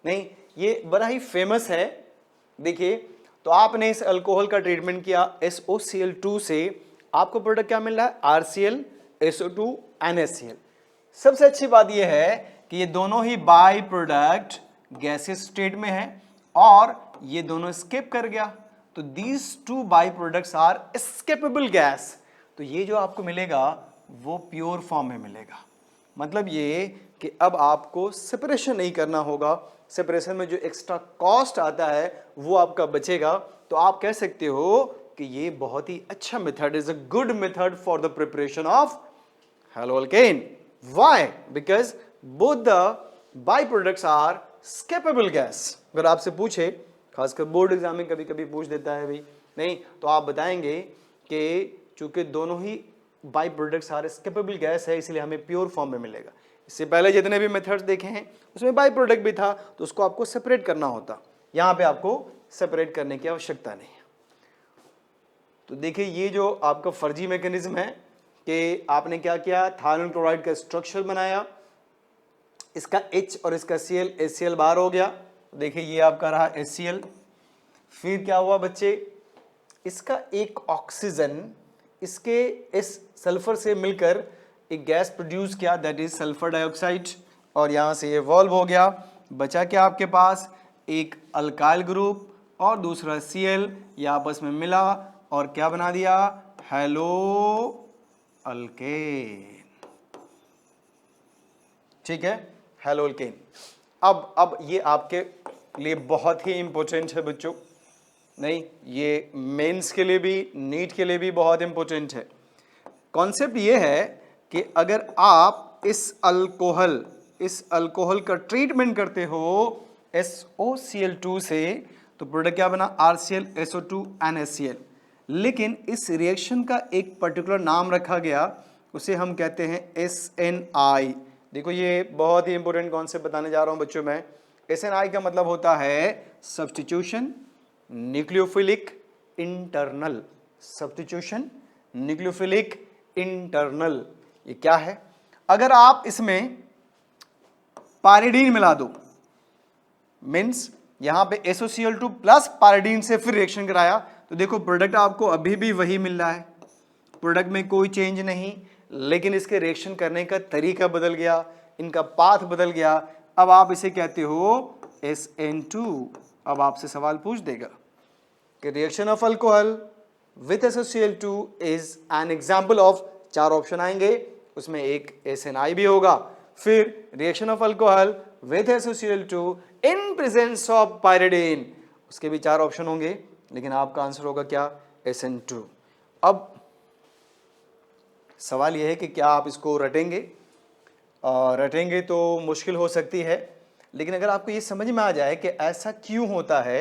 नहीं, ये बड़ा ही फेमस है। देखिए, तो आपने इस अल्कोहल का ट्रीटमेंट किया SOCl2 से, आपको प्रोडक्ट क्या मिल रहा है, RCl, SO2, NaCl। सबसे अच्छी बात यह है कि ये दोनों ही बाई प्रोडक्ट गैसेस स्टेट में है, और ये दोनों स्किप कर गया, तो these 2 byproducts are escapable gas. तो ये जो आपको मिलेगा वो प्योर फॉर्म में मिलेगा, मतलब ये कि अब आपको सेपरेशन नहीं करना होगा, सेपरेशन में जो एक्स्ट्रा कॉस्ट आता है वो आपका बचेगा। तो आप कह सकते हो कि ये बहुत ही अच्छा method, is a good method for the preparation of haloalkane. Why? Because both the byproducts are escapable gas. अगर आपसे पूछे, खासकर बोर्ड एग्जाम में कभी कभी पूछ देता है भाई, नहीं, तो आप बताएंगे कि चूंकि दोनों ही by products are escapable gas है, इसलिए हमें प्योर फॉर्म में मिलेगा। इससे पहले जितने भी मेथड्स देखे हैं उसमें बाई प्रोडक्ट भी था, तो उसको आपको सेपरेट करना होता, यहाँ पे आपको सेपरेट करने की आवश्यकता नहीं है। तो देखिए, ये जो आपका फर्जी मैकेनिज्म है कि आपने क्या किया, थायोनिल क्लोराइड का स्ट्रक्चर बनाया, इसका H और इसका Cl, HCl बाहर हो गया, देखिए ये आपका रहा HCl। फिर क्या हुआ बच्चे, इसका एक ऑक्सीजन इसके इस सल्फर से मिलकर एक गैस प्रोड्यूस किया, दैट इज सल्फर डाइऑक्साइड, और यहाँ से ये वॉल्व हो गया, बचा क्या आपके पास, एक अल्काइल ग्रुप और दूसरा Cl, ये आपस में मिला और क्या बना दिया, हेलो अल्केन, ठीक है, हैलोअल्केन। अब ये आपके लिए बहुत ही इंपॉर्टेंट है बच्चों, नहीं, ये मेंस के लिए भी, नीट के लिए भी बहुत इंपॉर्टेंट है। कॉन्सेप्ट ये है कि अगर आप इस अल्कोहल का ट्रीटमेंट करते हो SOCl2 से, तो प्रोडक्ट क्या बना, RCl, SO2, NaCl। लेकिन इस रिएक्शन का एक पर्टिकुलर नाम रखा गया, उसे हम कहते हैं SNI। देखो, ये बहुत ही इंपॉर्टेंट कॉन्सेप्ट बताने जा रहा हूं बच्चों मैं। SNI का मतलब होता है substitution nucleophilic internal, substitution nucleophilic internal. ये क्या है, अगर आप इसमें पायरिडीन मिला दो, मीन्स यहां पे SOCl2 प्लस पायरिडीन से फिर रिएक्शन कराया, तो देखो प्रोडक्ट आपको अभी भी वही मिल रहा है, प्रोडक्ट में कोई चेंज नहीं, लेकिन इसके रिएक्शन करने का तरीका बदल गया, इनका पाथ बदल गया। अब आप इसे कहते हो SN2। अब आपसे सवाल पूछ देगा कि reaction of alcohol with SOCl2 is an example of, 4 option आएंगे, उसमें एक SNI भी होगा, फिर reaction of alcohol with SOCl2 in presence of pyridine, उसके भी 4 ऑप्शन होंगे, लेकिन आपका आंसर होगा क्या, SN2। अब सवाल यह है कि क्या आप इसको रटेंगे, रटेंगे तो मुश्किल हो सकती है, लेकिन अगर आपको ये समझ में आ जाए कि ऐसा क्यों होता है,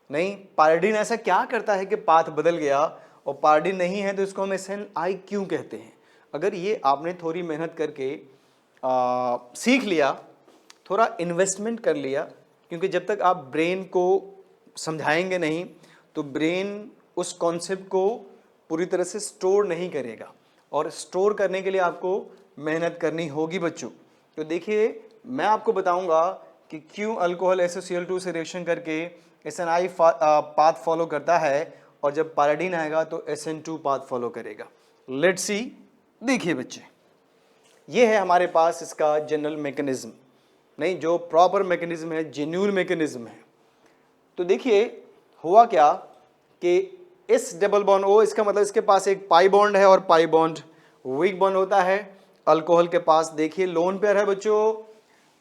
नहीं पायरिडीन ऐसा क्या करता है कि पाथ बदल गया, और पायरिडीन नहीं है तो इसको हम SNI क्यों कहते हैं, अगर ये आपने थोड़ी मेहनत करके सीख लिया, थोड़ा इन्वेस्टमेंट कर लिया, क्योंकि जब तक आप ब्रेन को समझाएंगे नहीं तो ब्रेन उस कॉन्सेप्ट को पूरी तरह से स्टोर नहीं करेगा, और स्टोर करने के लिए आपको मेहनत करनी होगी बच्चों। तो देखिए मैं आपको बताऊंगा कि क्यों अल्कोहल SOCl2 से रिएक्शन करके SNI पाथ फॉलो करता है, और जब पायरिडीन आएगा तो SN2 पाथ फॉलो करेगा। लेट्स सी, देखिए बच्चे, ये है हमारे पास इसका जनरल मैकेनिज्म, नहीं जो प्रॉपर मैकेनिज्म है, जेन्युइन मैकेनिज्म है। तो देखिए हुआ क्या कि इस डबल बॉन्ड O, इसका मतलब इसके पास एक पाई बॉन्ड है और पाई बॉन्ड वीक बॉन्ड होता है। अल्कोहल के पास देखिए लोन पेयर है बच्चों,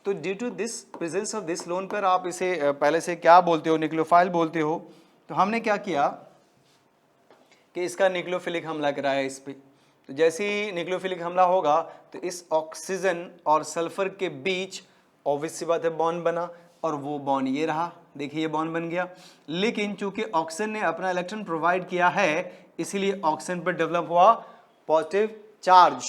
तो due to this presence of this lone pair, आप इसे पहले से क्या बोलते हो, न्यूक्लियोफाइल बोलते हो। तो हमने क्या किया कि इसका न्यूक्लियोफिलिक हमला कराया इस पे, तो जैसे ही न्यूक्लियोफिलिक हमला होगा तो इस ऑक्सीजन और सल्फर के बीच ऑब्वियस सी बात है बॉन्ड बना, और वो बॉन्ड ये रहा, देखिए ये बॉन्ड बन गया। लेकिन चूंकि ऑक्सीजन ने अपना इलेक्ट्रॉन प्रोवाइड किया है, इसीलिए ऑक्सीजन पर डेवलप हुआ पॉजिटिव चार्ज,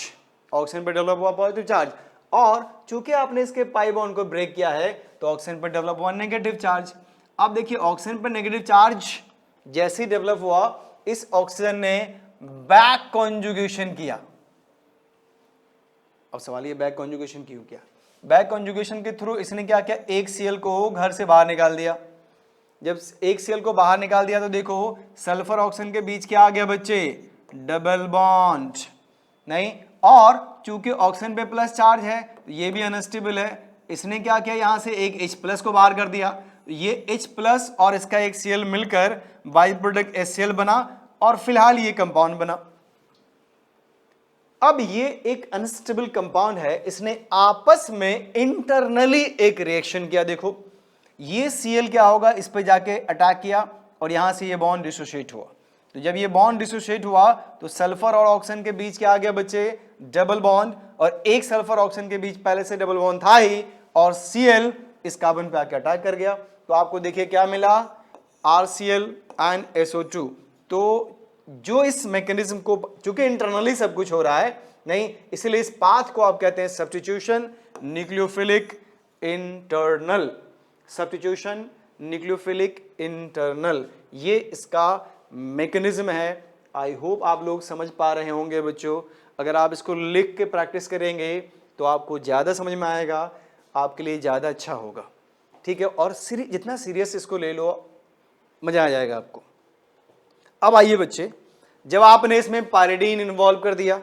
ऑक्सीजन पर डेवलप हुआ पॉजिटिव चार्ज, और चूंकि आपने इसके पाई बॉन्ड को ब्रेक किया है तो ऑक्सीजन पर डेवलप हुआ नेगेटिव चार्ज। अब देखिए ऑक्सीजन पर नेगेटिव चार्ज जैसे ही डेवलप हुआ, इस ऑक्सीजन ने बैक कॉन्जुगेशन किया। अब सवाल ये बैक कॉन्जुगेशन क्यों किया, बैक कॉन्जुगेशन के थ्रू इसने क्या किया, एक Cl को घर से बाहर निकाल दिया। जब एक Cl को बाहर निकाल दिया तो देखो सल्फर ऑक्सीजन के बीच क्या आ गया बच्चे, डबल बॉन्ड, नहीं, और चूंकि ऑक्सीजन पे प्लस चार्ज है तो ये भी अनस्टेबल है, इसने क्या किया, यहां से एक H प्लस को बाहर कर दिया, ये H प्लस और इसका एक Cl मिलकर बाई प्रोडक्ट HCl बना, और फिलहाल ये कंपाउंड बना। अब ये एक अनस्टेबल कंपाउंड है, इसने आपस में इंटरनली एक रिएक्शन किया। देखो ये Cl क्या होगा, इस पे जाके अटैक किया और यहां से ये बॉन्ड डिसोशिएट हुआ। तो जब ये बॉन्ड डिसोशिएट हुआ तो सल्फर और ऑक्सीजन के बीच क्या आ गया बच्चे, डबल बॉन्ड, और एक सल्फर ऑक्सीजन के बीच पहले से डबल बॉन्ड था ही, और Cl इस कार्बन पे आके अटैक कर गया। तो आपको देखिए क्या मिला, RCl एंड SO2। तो जो इस मैकेनिज्म को, चूंकि इंटरनली सब कुछ हो रहा है, नहीं, इसलिए इस पाथ को आप कहते हैं substitution nucleophilic internal, substitution nucleophilic internal, ये इसका मैकेनिज्म है। आई होप आप लोग समझ पा रहे होंगे बच्चों। अगर आप इसको लिख के प्रैक्टिस करेंगे तो आपको ज़्यादा समझ में आएगा, आपके लिए ज़्यादा अच्छा होगा, ठीक है। और जितना सीरियस इसको ले लो मज़ा आ जाएगा आपको। अब आइए बच्चे, जब आपने इसमें पायरिडीन इन्वॉल्व कर दिया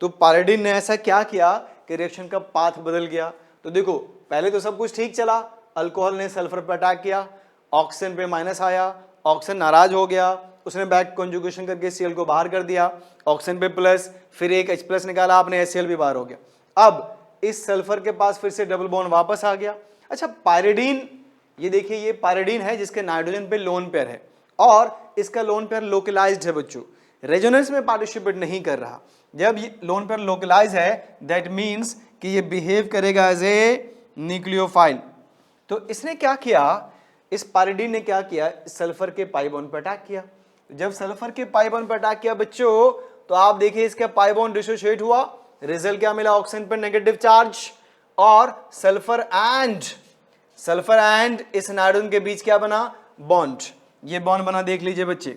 तो पायरिडीन ने ऐसा क्या किया कि रिएक्शन का पाथ बदल गया। तो देखो पहले तो सब कुछ ठीक चला, अल्कोहल ने सल्फर पर अटैक किया, ऑक्सीजन पे माइनस आया, ऑक्सीजन नाराज हो गया, उसने बैक कॉन्जुगेशन करके Cl को बाहर कर दिया, ऑक्सीजन पे प्लस, फिर एक H प्लस निकाला आपने, HCl भी बाहर हो गया। अब इस सल्फर के पास फिर से डबल बॉन्ड वापस आ गया। अच्छा पायरिडीन, ये देखिए ये पायरिडीन है जिसके नाइट्रोजन पे लोन पेयर है, और इसका लोन पेयर लोकलाइज्ड है बच्चों, रेजोनेंस में पार्टिसिपेट नहीं कर रहा। जब ये लोन पेयर लोकलाइज है दैट मीन्स कि ये बिहेव करेगा एज ए न्यूक्लियोफाइल। तो इसने क्या किया, इस पायरिडीन ने क्या किया, सल्फर के पाई बॉन्ड पर अटैक किया। जब सल्फर के पाई बॉन्ड पर अटैक किया बच्चों, तो आप देखिए इसका पाई बॉन्ड डिसोशिएट हुआ, रिजल्ट क्या मिला, ऑक्सीजन पर नेगेटिव चार्ज, और सल्फर एंड इस नाइट्रोजन के बीच क्या बना, बॉन्ड, ये बॉन्ड बना, देख लीजिए बच्चे।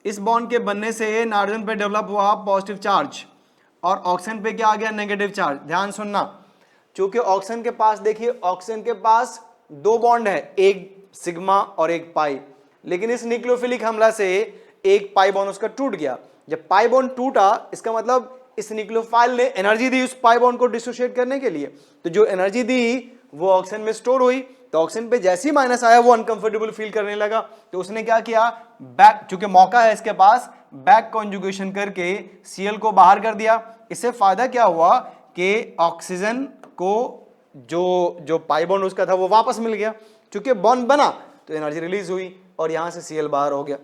इस बॉन्ड के बनने से नाइट्रोजन पे डेवलप हुआ पॉजिटिव चार्ज और ऑक्सीजन पे क्या आ गया, नेगेटिव चार्ज। ध्यान सुनना, चूंकि ऑक्सीजन के पास देखिए, ऑक्सीजन के पास दो बॉन्ड है, एक सिग्मा और एक पाई, लेकिन इस न्यूक्लियोफिलिक हमला से एक पाई बॉन्ड उसका टूट गया। जब पाई बॉन्ड टूटा, इसका मतलब इस न्यूक्लियोफाइल ने एनर्जी दी उस पाई बॉन्ड को डिसोशिएट करने के लिए, तो जो एनर्जी दी वो ऑक्सीजन में स्टोर हुई। तो ऑक्सीजन पे जैसे ही माइनस आया वो अनकंफर्टेबल फील करने लगा, तो उसने क्या किया, बैक, चूंकि मौका है इसके पास, बैक कॉन्जुगेशन करके Cl को बाहर कर दिया। इससे फायदा क्या हुआ कि ऑक्सीजन को जो पाई बॉन्ड उसका था वो वापस मिल गया, चूंकि बॉन्ड बना तो एनर्जी रिलीज हुई और यहां से Cl बाहर हो गया।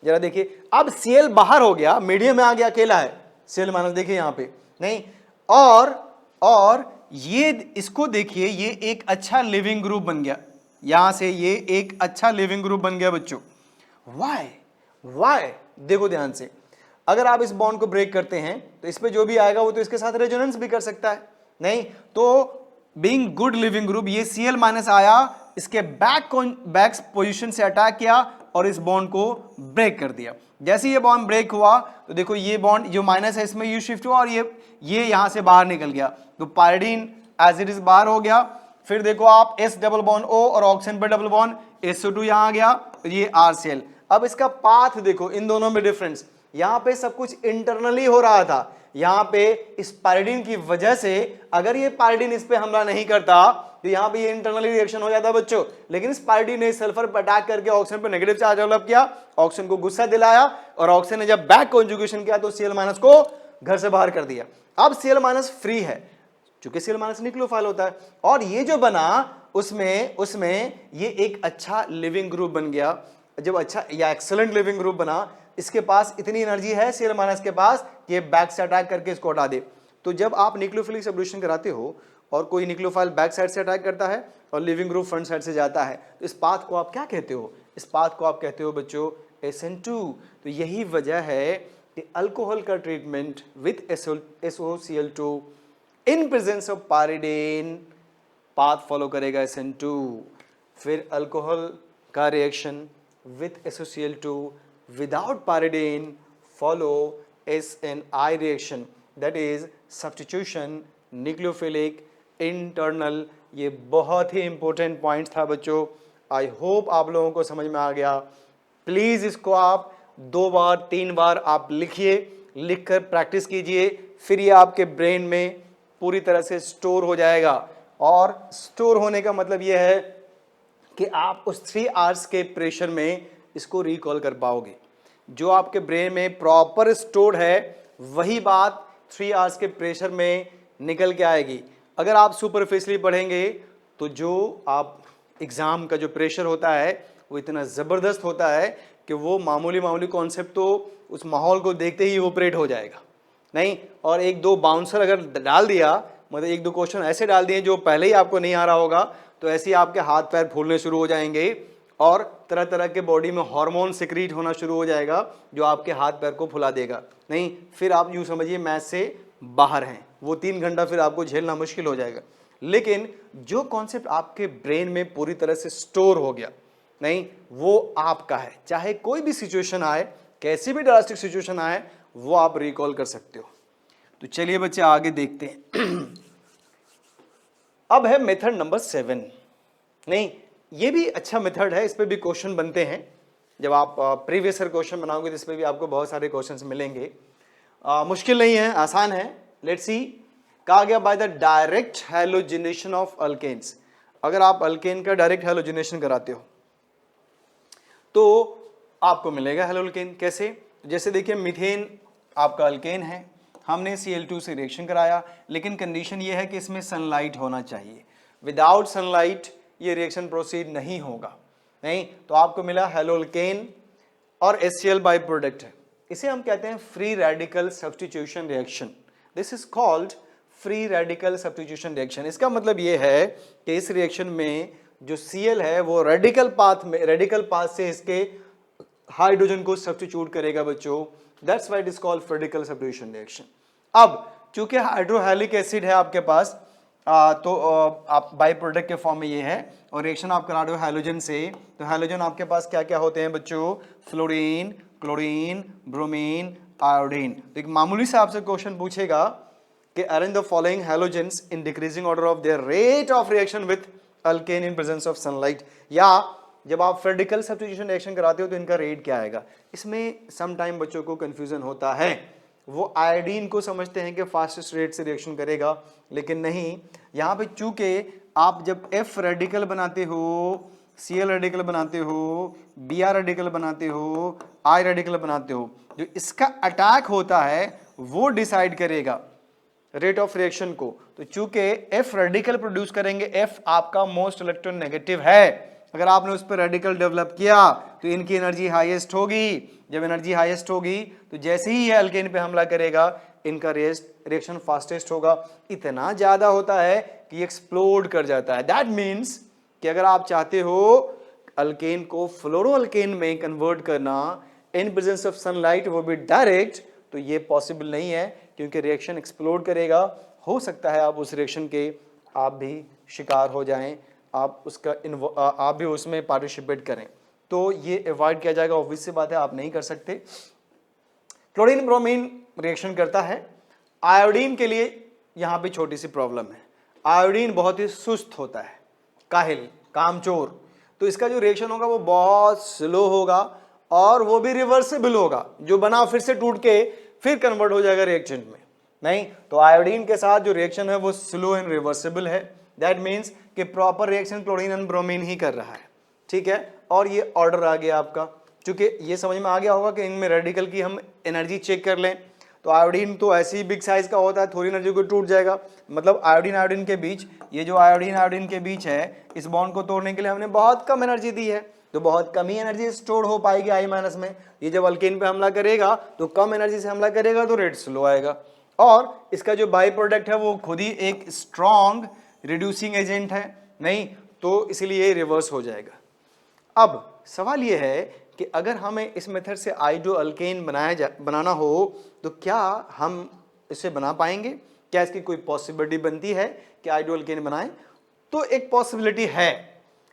जरा देखिए, अब Cl बाहर हो गया, मीडियम में आ गया, अकेला है Cl माइनस, देखिए यहां पे नहीं, और ये इसको देखिए, ये एक अच्छा लिविंग ग्रुप बन गया, यहां से ये एक अच्छा लिविंग ग्रुप बन गया बच्चों। वाई देखो ध्यान से, अगर आप इस बॉन्ड को ब्रेक करते हैं तो इस पे जो भी आएगा वो तो इसके साथ रेजोनेंस भी कर सकता है, नहीं तो बीइंग गुड लिविंग ग्रुप ये Cl माइनस आया, इसके बैक पोजीशन से अटैक किया और इस बॉन्ड को ब्रेक कर दिया। जैसे ये बॉन्ड ब्रेक हुआ तो देखो ये बॉन्ड जो माइनस है इसमें यू शिफ्ट हुआ और ये यहां से बाहर निकल गया, तो पायरिडीन एज इट इज बाहर हो गया। फिर देखो आप S डबल बॉन्ड O और ऑक्सीजन पर डबल बॉन्ड SO2 यहां आ गया, तो ये RCl। अब इसका पाथ देखो, इन दोनों में डिफरेंस, यहां पे सब कुछ इंटरनली हो रहा था, यहां पे इस पायरिडीन की वजह से अगर ये पायरिडीन इस पे हमला नहीं करता तो यहां पे ये इंटरनली रिएक्शन हो जाता बच्चों, लेकिन इस पायरिडीन ने सल्फर पर अटैक करके ऑक्सीजन पे नेगेटिव चार्ज डेवलप किया, ऑक्सीजन को गुस्सा दिलाया और ऑक्सीजन ने जब बैक कॉन्जुगेशन किया तो Cl माइनस को घर से बाहर कर दिया। अब Cl माइनस फ्री है, चूंकि Cl माइनस न्यूक्लियोफाइल होता है, और ये जो बना उसमें ये एक अच्छा लिविंग ग्रुप बन गया। जब अच्छा या एक्सेलेंट लिविंग ग्रुप बना, इसके पास इतनी एनर्जी है Cl माइनस के पास कि बैक से अटैक करके इसको हटा दे। तो जब आप न्यूक्लियोफिलिक सब्स्टिट्यूशन कराते हो और कोई न्यूक्लियोफाइल बैक साइड से अटैक करता है और लिविंग ग्रुप फ्रंट साइड से जाता है, तो इस पाथ को आप क्या कहते हो, इस पाथ को आप कहते हो बच्चों SN2। तो यही वजह है कि अल्कोहल का treatment with SOCl2 in presence of pyridine path follow करेगा SN2। फिर अल्कोहल का reaction with SOCl2 without pyridine follow SNI reaction, that is substitution nucleophilic internal। ये बहुत ही इंपॉर्टेंट पॉइंट था बच्चों, आई होप आप लोगों को समझ में आ गया। प्लीज इसको आप 2 बार 3 बार आप लिखिए, लिखकर प्रैक्टिस कीजिए, फिर ये आपके ब्रेन में पूरी तरह से स्टोर हो जाएगा। और स्टोर होने का मतलब ये है कि आप उस 3 आवर्स के प्रेशर में इसको रिकॉल कर पाओगे। जो आपके ब्रेन में प्रॉपर स्टोर्ड है वही बात 3 आवर्स के प्रेशर में निकल के आएगी। अगर आप सुपरफिशियली पढ़ेंगे तो जो आप एग्जाम का जो प्रेशर होता है वो इतना ज़बरदस्त होता है कि वो मामूली कॉन्सेप्ट तो उस माहौल को देखते ही ऑपरेट हो जाएगा, नहीं। और 1-2 बाउंसर अगर डाल दिया, मतलब 1-2 क्वेश्चन ऐसे डाल दिए जो पहले ही आपको नहीं आ रहा होगा, तो ऐसे ही आपके हाथ पैर फूलने शुरू हो जाएंगे और तरह तरह के बॉडी में हार्मोन सिक्रीट होना शुरू हो जाएगा जो आपके हाथ पैर को फुला देगा, नहीं। फिर आप यूँ समझिए मैथ से बाहर हैं, वो 3 घंटा फिर आपको झेलना मुश्किल हो जाएगा। लेकिन जो कॉन्सेप्ट आपके ब्रेन में पूरी तरह से स्टोर हो गया, नहीं, वो आपका है, चाहे कोई भी सिचुएशन आए, कैसी भी ड्रास्टिक सिचुएशन आए, वो आप रिकॉल कर सकते हो। तो चलिए बच्चे आगे देखते हैं। अब है मेथड नंबर 7, नहीं, ये भी अच्छा मेथड है, इस पे भी क्वेश्चन बनते हैं। जब आप प्रीवियस ईयर क्वेश्चन बनाओगे तो इस पे भी आपको बहुत सारे क्वेश्चंस मिलेंगे। मुश्किल नहीं है, आसान है। लेट्स सी, कहा गया by the direct halogenation of alkanes. अगर आप अल्केन का डायरेक्ट हैलोजिनेशन कराते हो तो आपको मिलेगा हैलोल्केन। कैसे? जैसे देखिए मीथेन आपका अल्केन है, हमने Cl2 से रिएक्शन कराया, लेकिन कंडीशन ये है कि इसमें सनलाइट होना चाहिए। विदाउट सनलाइट ये रिएक्शन प्रोसीड नहीं होगा, नहीं। तो आपको मिला हैलोल्केन और HCl बाई प्रोडक्ट है। इसे हम कहते हैं free radical substitution reaction. This is called free radical substitution reaction. इसका मतलब ये है कि इस रिएक्शन में जो Cl है वो रेडिकल पाथ से इसके हाइड्रोजन को सब्स्टिट्यूट करेगा बच्चों। That's why it is called radical substitution reaction. अब चूंकि हाइड्रोहेलिक एसिड है आपके पास, तो आप बाई प्रोडक्ट के फॉर्म में ये है, और रिएक्शन आप करा रहे हो हैलोजन से, तो हैलोजन आपके पास क्या क्या होते हैं बच्चों? Fluorine, chlorine, bromine, iodine. तो एक मामूली से आपसे क्वेश्चन पूछेगा कि arrange the following halogens in decreasing order of their rate of reaction with alkane in presence of sunlight, या जब आप रेडिकल सब्स्टिट्यूशन रिएक्शन कराते हो तो इनका रेट क्या आएगा। इसमें सम टाइम बच्चों को कंफ्यूजन होता है, वो आयोडीन को समझते हैं कि फास्टेस्ट रेट से रिएक्शन करेगा, लेकिन नहीं, यहाँ पे चूंकि आप जब F रेडिकल बनाते हो, Cl रेडिकल बनाते हो, Br रेडिकल बनाते हो, I रेडिकल बनाते हो, जो इसका अटैक होता है वो डिसाइड करेगा रेट ऑफ रिएक्शन को। तो चूंकि F रेडिकल प्रोड्यूस करेंगे, F आपका मोस्ट इलेक्ट्रोनेगेटिव है, अगर आपने उस पर रेडिकल डेवलप किया तो इनकी एनर्जी हाईएस्ट होगी, जब एनर्जी हाईएस्ट होगी तो जैसे ही ये अल्केन पे हमला करेगा इनका रिएक्शन फास्टेस्ट होगा, इतना ज्यादा होता है कि एक्सप्लोड कर जाता है। दैट मीन्स कि अगर आप चाहते हो अल्केन को फ्लोरोअल्केन में कन्वर्ट करना इन प्रेजेंस ऑफ सनलाइट, वो भी डायरेक्ट, तो ये पॉसिबल नहीं है क्योंकि रिएक्शन एक्सप्लोड करेगा। हो सकता है आप उस रिएक्शन के आप भी शिकार हो जाएं, आप भी उसमें पार्टिसिपेट करें, तो ये अवॉइड किया जाएगा। ऑब्वियस सी बात है, आप नहीं कर सकते। क्लोरीन ब्रोमीन रिएक्शन करता है। आयोडीन के लिए यहाँ पे छोटी सी प्रॉब्लम है, आयोडीन बहुत ही सुस्त होता है, काहिल, कामचोर, तो इसका जो रिएक्शन होगा वो बहुत स्लो होगा और वो भी रिवर्सिबल होगा, जो बना फिर से टूट के फिर कन्वर्ट हो जाएगा रिएक्शन में। नहीं, तो आयोडीन के साथ जो रिएक्शन है वो स्लो एंड रिवर्सिबल है। दैट मीन्स कि proper reaction chlorine and bromine ही कर रहा है, ठीक है। और ये ऑर्डर आ गया आपका, क्योंकि ये समझ में आ गया होगा कि इनमें रेडिकल की हम एनर्जी चेक कर लें, तो आयोडीन तो ऐसे ही बिग साइज का होता है, थोड़ी एनर्जी को टूट जाएगा। मतलब आयोडीन के बीच, ये जो आयोडीन के बीच है, इस बॉन्ड को तोड़ने के लिए हमने बहुत कम एनर्जी दी है, तो बहुत कम ही एनर्जी स्टोर हो पाएगी I- में। ये जब अल्केन पे हमला करेगा तो कम एनर्जी से हमला करेगा तो रेट स्लो आएगा, और इसका जो बाई प्रोडक्ट है वो खुद ही एक स्ट्रॉन्ग रिड्यूसिंग एजेंट है, नहीं तो इसलिए रिवर्स हो जाएगा। अब सवाल ये है कि अगर हमें इस मेथड से आइडो अल्केन बनाना हो तो क्या हम इसे बना पाएंगे, क्या इसकी कोई पॉसिबिलिटी बनती है कि आइडो अल्केन बनाएं? तो एक पॉसिबिलिटी है।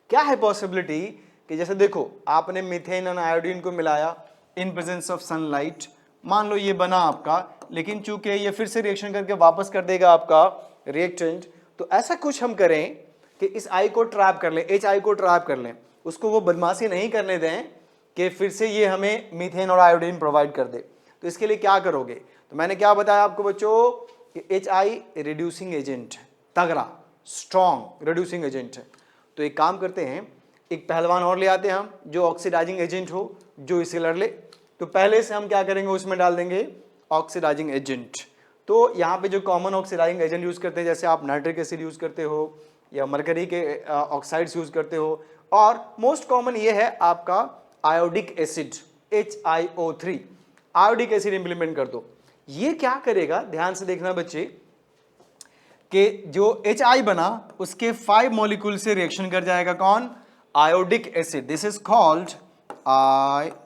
क्या है पॉसिबिलिटी? कि जैसे देखो, आपने मीथेन और आयोडीन को मिलाया इन प्रेजेंस ऑफ सनलाइट, मान लो ये बना आपका, लेकिन चूंकि ये फिर से रिएक्शन करके वापस कर देगा आपका रिएक्टेंट, तो ऐसा कुछ हम करें कि इस आई को ट्रैप कर लें, एच आई को ट्रैप कर लें, उसको वो बदमाशी नहीं करने दें कि फिर से ये हमें मीथेन और आयोडीन प्रोवाइड कर दे। तो इसके लिए क्या करोगे? तो मैंने क्या बताया आपको बच्चों कि एच आई रिड्यूसिंग एजेंट है, तगड़ा स्ट्रॉन्ग रिड्यूसिंग एजेंट है। तो एक काम करते हैं, एक पहलवान और ले आते हैं हम जो ऑक्सीडाइजिंग एजेंट हो, जो इसे लड़ ले। तो पहले से हम क्या करेंगे, उसमें डाल देंगे ऑक्सीडाइजिंग एजेंट। तो यहाँ पे जो कॉमन ऑक्सीडाइजिंग एजेंट यूज करते हैं, जैसे आप नाइट्रिक एसिड यूज करते हो या मरकरी के ऑक्साइड्स यूज करते हो, और मोस्ट कॉमन ये है आपका iodic acid HiO3, iodic acid implement कर दो। ये क्या करेगा, ध्यान से देखना बच्चे, कि जो HI बना उसके 5 मॉलिक्यूल से रिएक्शन कर जाएगा, कौन? Iodic acid. This is called iodic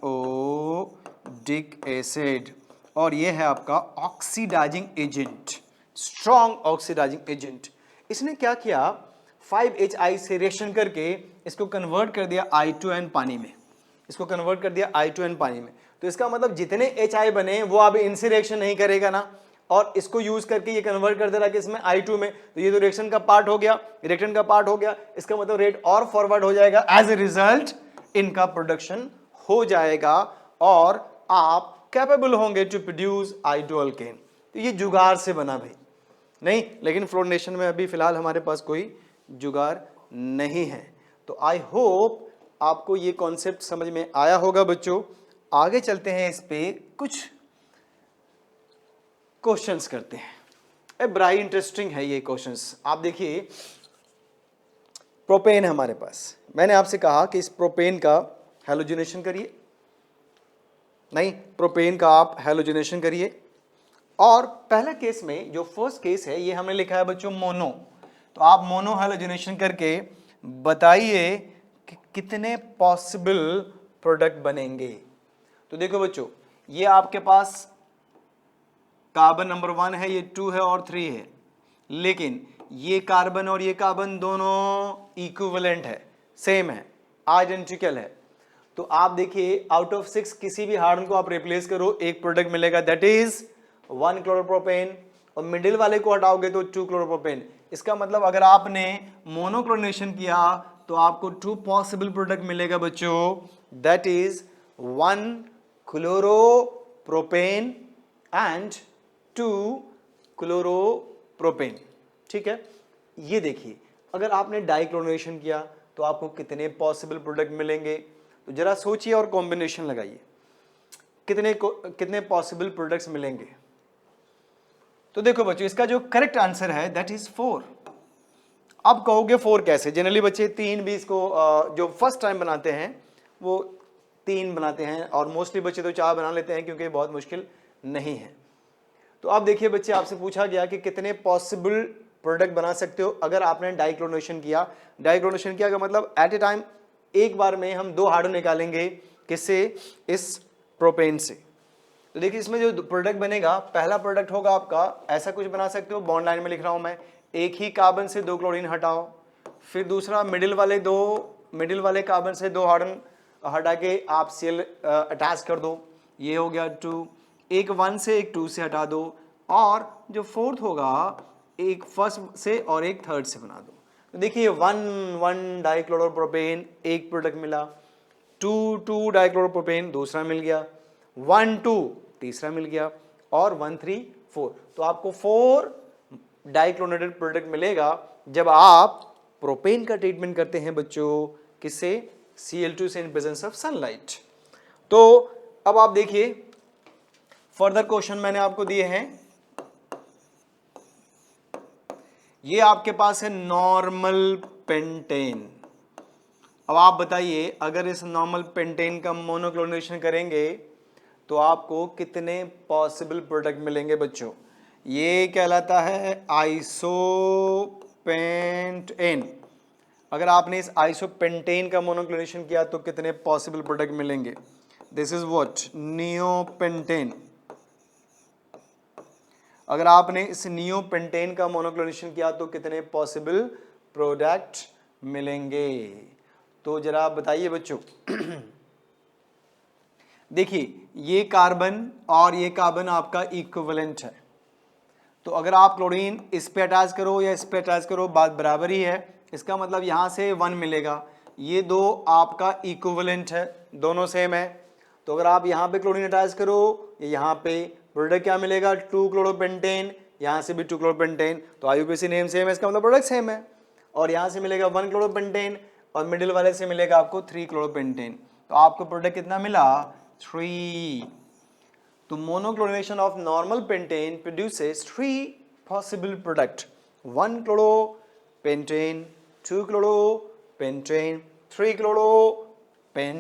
acid, और ये है आपका oxidising agent, strong oxidising agent. इसने क्या किया, 5HI से रिएक्शन करके इसको कन्वर्ट कर दिया I2N पानी में, इसको कन्वर्ट कर दिया I2N पानी में। तो इसका मतलब जितने HI बने वो अब इनसे रिएक्शन नहीं करेगा ना, और इसको यूज करके ये कन्वर्ट कर दे रहा है किसमें, I2 में। तो ये तो रिएक्शन का पार्ट हो गया, रिएक्टेंट का पार्ट हो गया, इसका मतलब रेट और फॉरवर्ड हो जाएगा, एज ए रिजल्ट इनका प्रोडक्शन हो जाएगा और आप कैपेबल होंगे टू प्रोड्यूस आइडो अल्केन। तो ये जुगाड़ से बना भाई, नहीं, लेकिन फ्लोरिनेशन में अभी फिलहाल हमारे पास कोई जुगाड़ नहीं है। तो आई होप आपको ये कॉन्सेप्ट समझ में आया होगा बच्चों। आगे चलते हैं, इस पे कुछ क्वेश्चंस करते हैं। बड़ा इंटरेस्टिंग है ये क्वेश्चंस। आप देखिए, प्रोपेन है हमारे पास, मैंने आपसे कहा कि इस प्रोपेन का हैलोजिनेशन करिए, नहीं, प्रोपेन का आप हैलोजिनेशन करिए। और पहला केस में जो फर्स्ट केस है ये हमने लिखा है बच्चों मोनो, तो आप मोनो हैलोजिनेशन करके बताइए कि कितने पॉसिबल प्रोडक्ट बनेंगे। तो देखो बच्चों, ये आपके पास कार्बन नंबर 1 है, ये 2 है और 3 है, लेकिन ये कार्बन और ये कार्बन दोनों इक्विवेलेंट है, सेम है, आइडेंटिकल है। तो आप देखिए, आउट ऑफ 6 किसी भी हार्डन को आप रिप्लेस करो, एक प्रोडक्ट मिलेगा, दैट इज 1 क्लोरोप्रोपेन, और मिडिल वाले को हटाओगे तो 2 क्लोरोप्रोपेन। इसका मतलब अगर आपने मोनोक्लोरिनेशन किया तो आपको 2 पॉसिबल प्रोडक्ट मिलेगा बच्चों, that is 1 chloropropane and 2 chloropropane. ठीक है, ये देखिए अगर आपने डाइक्लोरिनेशन किया तो आपको कितने पॉसिबल प्रोडक्ट मिलेंगे, तो जरा सोचिए और कॉम्बिनेशन लगाइए, कितने पॉसिबल प्रोडक्ट्स मिलेंगे। तो देखो बच्चों इसका जो करेक्ट आंसर है दैट इज 4। अब कहोगे 4 कैसे, जनरली बच्चे 3 भी इसको जो फर्स्ट टाइम बनाते हैं वो 3 बनाते हैं, और मोस्टली बच्चे तो 4 बना लेते हैं क्योंकि बहुत मुश्किल नहीं है। तो अब देखिए बच्चे, आपसे पूछा गया कि कितने पॉसिबल प्रोडक्ट बना सकते हो अगर आपने डाइक्लोरिनेशन किया। डाइक्लोरिनेशन किया का मतलब एट ए टाइम एक बार में हम 2 हाइड्रो निकालेंगे, किससे, इस प्रोपेन से। तो देखिए इसमें जो प्रोडक्ट बनेगा, पहला प्रोडक्ट होगा आपका, ऐसा कुछ बना सकते हो, बॉन्ड लाइन में लिख रहा हूं मैं, एक ही कार्बन से 2 क्लोरीन हटाओ, फिर दूसरा मिडिल वाले कार्बन से 2 हाइड्रोजन हटा के आप Cl अटैच कर दो, ये हो गया 2, एक 1 से एक 2 से हटा दो, और जो फोर्थ होगा एक फर्स्ट से और एक थर्ड से बना दो। तो देखिए 1 डाइक्लोरोप्रोपेन एक प्रोडक्ट मिला, 2 डाइक्लोरोप्रोपेन दूसरा मिल गया, 1 2 तीसरा मिल गया, और 1 3 4। तो आपको 4 डाइक्लोरेटेड प्रोडक्ट मिलेगा जब आप प्रोपेन का ट्रीटमेंट करते हैं बच्चों, किससे, Cl2 से इन प्रेजेंस ऑफ सनलाइट। तो अब आप देखिए फर्दर क्वेश्चन मैंने आपको दिए हैं, ये आपके पास है नॉर्मल पेंटेन। अब आप बताइए अगर इस नॉर्मल पेंटेन का मोनोक्लोरिनेशन करेंगे तो आपको कितने पॉसिबल प्रोडक्ट मिलेंगे बच्चों। ये कहलाता है आइसोपेंटेन। अगर आपने इस आइसोपेंटेन का मोनोक्लोरिनेशन किया तो कितने पॉसिबल प्रोडक्ट मिलेंगे, दिस इज व्हाट, नियोपेंटेन। अगर आपने इस नियोपेंटेन का मोनोक्लोरिनेशन किया तो कितने पॉसिबल प्रोडक्ट मिलेंगे, तो जरा बताइए बच्चों। देखिए ये कार्बन और ये कार्बन आपका इक्विवेलेंट है, तो अगर आप क्लोरीन इस पे अटैच करो या इस पे अटैच करो बात बराबर ही है। इसका मतलब यहाँ से 1 मिलेगा, ये 2 आपका इक्विवेलेंट है, दोनों सेम है। तो अगर आप यहाँ पे क्लोरीन अटैच करो या यहाँ पे, प्रोडक्ट क्या मिलेगा, 2 क्लोरोपेंटेन, यहाँ से भी 2 क्लोरोपेंटेन, तो आईयूपीएसी नेम सेम है, इसका मतलब प्रोडक्ट सेम है। और यहाँ से मिलेगा 1 क्लोरोपेंटेन और मिडिल वाले से मिलेगा आपको 3 क्लोरोपेंटेन, तो आपको प्रोडक्ट कितना मिला, 3। तो monochlorination of normal pentane produces 3 possible product, 1 क्लोरोपेंटेन, 2 क्लोरोपेंटेन, 3 क्लोरोपेंटेन।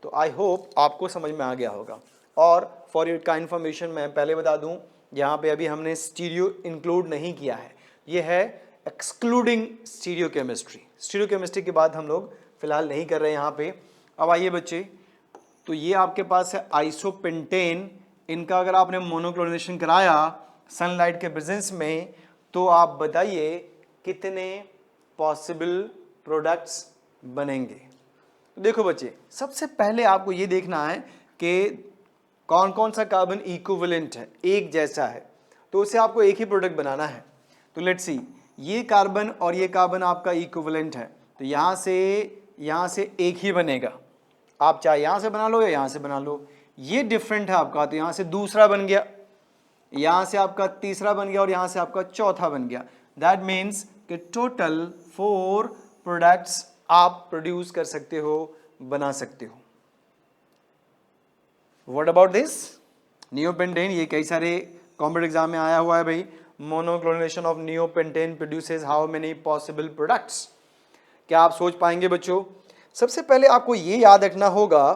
तो आई होप आपको समझ में आ गया होगा। और फॉर योर का इन्फॉर्मेशन मैं पहले बता दूं, यहाँ पे अभी हमने स्टीरियो इंक्लूड नहीं किया है, ये है excluding stereo chemistry. Stereo chemistry के बाद हम लोग फिलहाल नहीं कर रहे हैं यहाँ पे। अब आइए बच्चे, तो ये आपके पास है आइसोपेंटेन, इनका अगर आपने मोनोक्लोरिनेशन कराया सनलाइट के प्रेजेंस में तो आप बताइए कितने पॉसिबल प्रोडक्ट्स बनेंगे। तो देखो बच्चे, सबसे पहले आपको ये देखना है कि कौन कौन सा कार्बन इक्विवेलेंट है, एक जैसा है, तो उसे आपको एक ही प्रोडक्ट बनाना है। तो लेट्स सी, ये कार्बन और ये कार्बन आपका इक्विवेलेंट है, तो यहाँ से एक ही बनेगा, आप चाहे यहाँ से बना लो या यहाँ से बना लो। ये डिफरेंट है आपका, तो यहाँ से दूसरा बन गया, यहाँ से आपका तीसरा बन गया और यहाँ से आपका चौथा बन गया। दैट मीन्स कि टोटल 4 प्रोडक्ट्स आप प्रोड्यूस कर सकते हो, बना सकते हो। व्हाट अबाउट दिस नियोपेंटेन, ये कई सारे कॉम्पिटिटिव एग्जाम में आया हुआ है भाई। Monochlorination of neopentane produces how many possible products, क्या आप सोच पाएंगे बच्चों। सबसे पहले आपको ये याद रखना होगा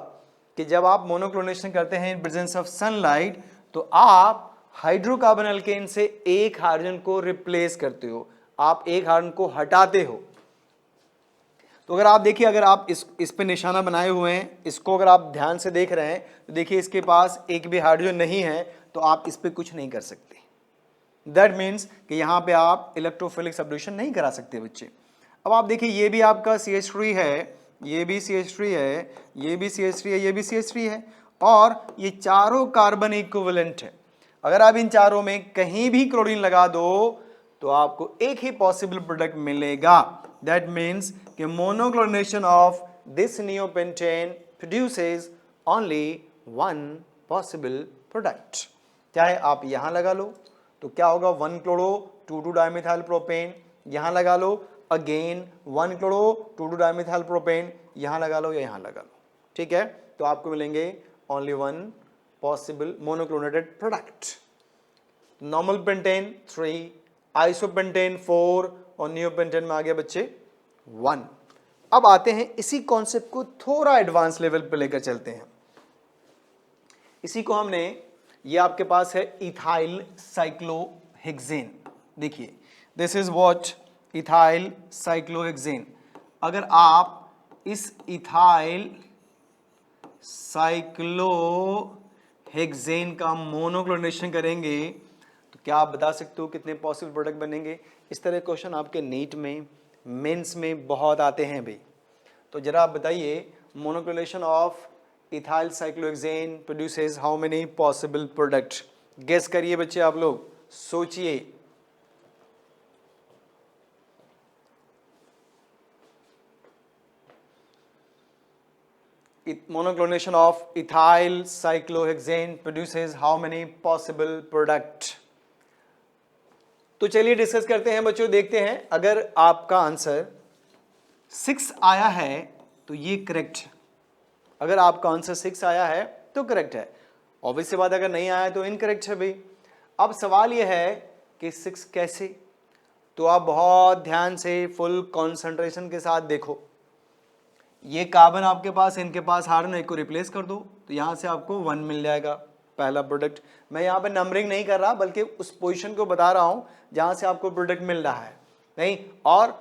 कि जब आप मोनोक्लोरिनेशन करते हैं इन प्रेजेंस ऑफ सनलाइट तो आप हाइड्रोकार्बन अल्केन से एक हाइड्रोजन को रिप्लेस करते हो, आप एक हाइड्रोजन को हटाते हो। तो अगर आप देखिए, अगर आप इस पे निशाना बनाए हुए हैं, इसको अगर आप ध्यान से देख रहे हैं तो देखिए इसके पास एक भी हाइड्रोजन नहीं है, तो आप इस पे कुछ नहीं कर सकते। दैट मीन्स कि यहाँ पे आप इलेक्ट्रोफिलिक सब्स्टिट्यूशन नहीं करा सकते बच्चे। अब आप देखिए ये भी आपका CH3 है, ये भी CH3 है, ये भी CH3 है, ये भी CH3 है, और ये चारों कार्बन इक्विवेलेंट है। अगर आप इन चारों में कहीं भी क्लोरीन लगा दो तो आपको एक ही पॉसिबल प्रोडक्ट मिलेगा। दैट मीन्स कि monochlorination of this neopentane produces only one possible product. चाहे आप यहां लगा लो तो क्या होगा, 1 क्लोरो 2 डाइमिथाइल प्रोपेन, यहां लगा लो अगेन 1 क्लोरो 2 डाइमिथाइल प्रोपेन, यहां लगा लो या यहां लगा लो, ठीक है। तो आपको मिलेंगे only one possible monochlorinated product. Normal pentane 3, isopentane 4 और नियोपेंटेन में आ गया बच्चे 1। अब आते हैं इसी कॉन्सेप्ट को थोड़ा एडवांस लेवल पे लेकर चलते हैं। इसी को हमने, ये आपके पास है इथाइल साइक्लोहेक्सेन। देखिए this is what ethyl cyclohexane. अगर आप इस इथाइल साइक्लोहेक्सेन का मोनोक्लोरिनेशन करेंगे तो क्या आप बता सकते हो कितने पॉसिबल प्रोडक्ट बनेंगे? इस तरह क्वेश्चन आपके नीट में, मेंस में बहुत आते हैं भाई। तो जरा आप बताइए, monochlorination of ethyl cyclohexane produces how many possible product? Guess करिए बच्चे, आप लोग सोचिए। Monochlorination of ethyl cyclohexane produces how many possible product? तो चलिए डिस्कस करते हैं बच्चों, देखते हैं। अगर आपका आंसर 6 आया है तो ये करेक्ट है। अगर आपका आंसर 6 आया है तो करेक्ट है। ऑब्वियस सी बात, अगर नहीं आया तो इनकरेक्ट है भाई। अब सवाल ये है कि 6 कैसे? तो आप बहुत ध्यान से फुल कंसंट्रेशन के साथ देखो। ये कार्बन आपके पास, इनके पास हार्डन, एक को रिप्लेस कर दो तो यहां से आपको 1 मिल जाएगा पहला प्रोडक्ट। मैं यहां पे नंबरिंग नहीं कर रहा बल्कि उस पोजीशन को बता रहा हूं जहां से आपको प्रोडक्ट मिल रहा है, नहीं। और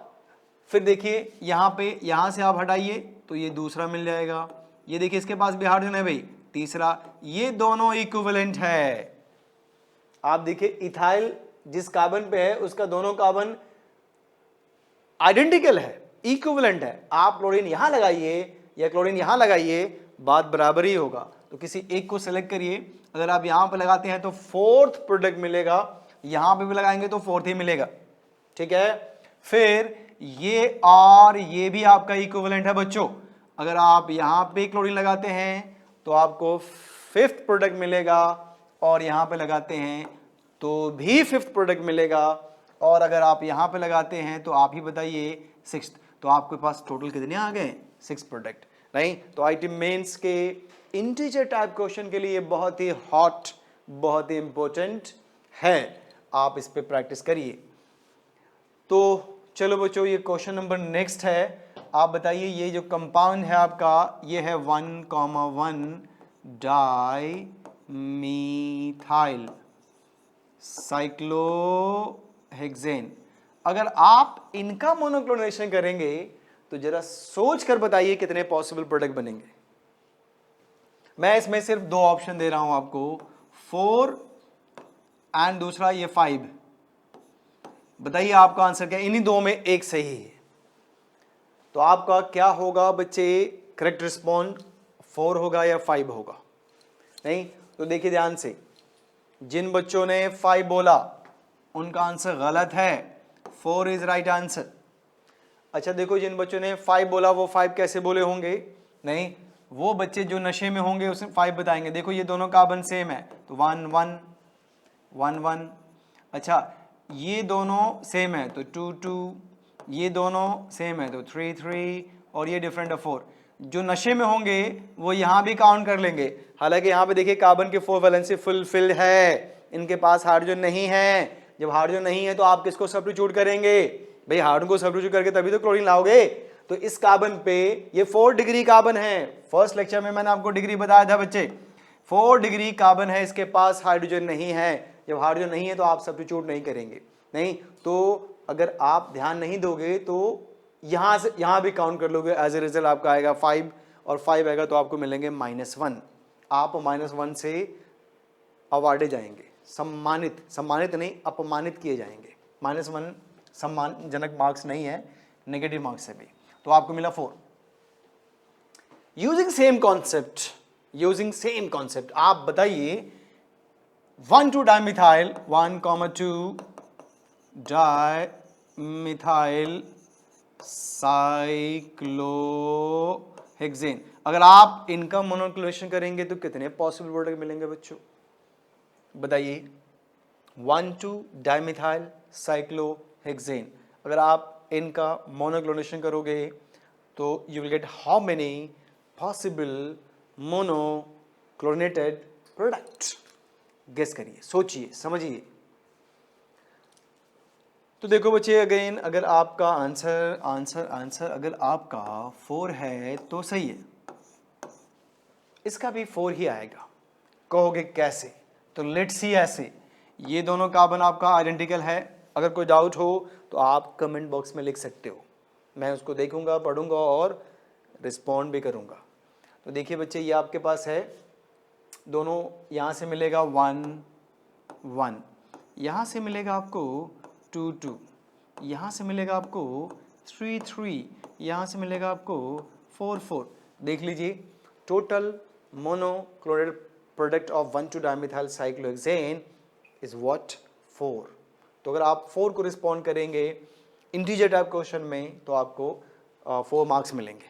फिर देखिए यहां पे, यहां से आप हटाइए तो ये दूसरा मिल जाएगा। ये देखिए इसके पास भी हार्डन है भाई, तीसरा। ये दोनों इक्विवेलेंट है। आप देखिए इथाइल जिस कार्बन पे है उसका दोनों कार्बन आइडेंटिकल है, इक्विवेलेंट है। आप क्लोरीन यहां लगाइए या क्लोरीन यहां लगाइए, बात बराबर ही होगा। तो किसी एक को सेलेक्ट करिए। अगर आप यहां पर लगाते हैं तो 4th प्रोडक्ट मिलेगा, यहां पे भी लगाएंगे तो 4th ही मिलेगा, ठीक है। फिर ये और ये भी आपका इक्विवेलेंट है बच्चों। अगर आप यहां पे क्लोरीन लगाते हैं तो आपको 5th प्रोडक्ट मिलेगा, और यहां पे लगाते हैं तो भी 5th प्रोडक्ट मिलेगा, और अगर आप यहां पे लगाते हैं तो आप ही बताइए 6th। तो आपके पास टोटल कितने आ गए? 6 प्रोडक्ट, नहीं। तो आईटी मेंस के इंटीजर टाइप क्वेश्चन के लिए बहुत ही हॉट, बहुत ही इंपॉर्टेंट है। आप इस पे प्रैक्टिस करिए। तो चलो बच्चों, ये क्वेश्चन नंबर नेक्स्ट है। आप बताइए, ये जो कंपाउंड है आपका, ये है 1,1 डाइमीथाइल साइक्लोहेक्सेन। अगर आप इनका मोनोक्लोरिनेशन करेंगे तो जरा सोच कर बताइए कितने पॉसिबल प्रोडक्ट बनेंगे। मैं इसमें सिर्फ 2 ऑप्शन दे रहा हूं आपको, 4 एंड दूसरा ये 5। बताइए आपका आंसर क्या? इन्हीं 2 में एक सही है। तो आपका क्या होगा बच्चे? करेक्ट रिस्पॉन्ड 4 होगा या 5 होगा? नहीं। तो देखिए ध्यान से, जिन बच्चों ने 5 बोला उनका आंसर गलत है, 4 इज राइट आंसर। अच्छा देखो, जिन बच्चों ने 5 बोला वो 5 कैसे बोले होंगे? नहीं, वो बच्चे जो नशे में होंगे उसमें 5 बताएंगे। देखो ये दोनों कार्बन सेम है तो 1 1 1 1। अच्छा ये दोनों सेम है तो 2 2, ये दोनों सेम है तो 3 3, और ये डिफरेंट है 4। जो नशे में होंगे वो यहाँ भी काउंट कर लेंगे। हालांकि यहाँ पे देखिए कार्बन के 4 वैलेंसी फुलफिल है, इनके पास हाइड्रोजन नहीं है। जब हाइड्रोजन नहीं है तो आप किसको सब्स्टिट्यूट करेंगे? भाई हाइड्रोजन को सब्स्टिट्यूट करके तभी तो क्लोरीन लाओगे। तो इस कार्बन पे ये 4 डिग्री कार्बन है। फर्स्ट लेक्चर में मैंने आपको डिग्री बताया था बच्चे, 4 डिग्री कार्बन है, इसके पास हाइड्रोजन नहीं है। जब हाइड्रोजन नहीं है तो आप सब्स्टिट्यूट नहीं करेंगे, नहीं। तो अगर आप ध्यान नहीं दोगे तो यहां से यहां भी काउंट कर लोगे, एज ए रिजल्ट आपका आएगा 5, और 5 आएगा तो आपको मिलेंगे -1। आप -1 से अवार्डे जाएंगे, सम्मानित नहीं, अपमानित किए जाएंगे। -1 सम्मानजनक मार्क्स नहीं है, नेगेटिव मार्क्स है भी। तो आपको मिला 4। यूजिंग सेम कॉन्सेप्ट आप बताइए 1,2 डाइमिथाइल 1,2 डाइमिथाइल साइक्लोहेक्सेन। अगर आप इनका मोनोक्लोनेशन करेंगे तो कितने पॉसिबल प्रोडक्ट मिलेंगे बच्चों, बताइए। 1,2 डाइमिथाइल साइक्लोहेक्सेन, अगर आप इनका मोनोक्लोनेशन करोगे तो you will get how many possible monochlorinated product, guess करिए, सोचिए, समझिए। तो देखो बच्चे, अगेन अगर आपका आंसर अगर आपका 4 है तो सही है, इसका भी 4 ही आएगा। कहोगे कैसे, तो लेट्स सी। ऐसे ये दोनों कार्बन आपका आइडेंटिकल है। अगर कोई डाउट हो तो आप कमेंट बॉक्स में लिख सकते हो, मैं उसको देखूंगा, पढ़ूंगा और रिस्पॉन्ड भी करूंगा। तो देखिए बच्चे, ये आपके पास है, दोनों यहाँ से मिलेगा 1 1, यहाँ से मिलेगा आपको 2 2, यहाँ से मिलेगा आपको 3 3, यहाँ से मिलेगा आपको 4 4। देख लीजिए, total monochlorinated product of 1,2 dimethyl cyclohexane is what, 4। तो अगर आप 4 को रिस्पॉन्ड करेंगे इंटीजर टाइप क्वेश्चन में तो आपको 4 मार्क्स मिलेंगे।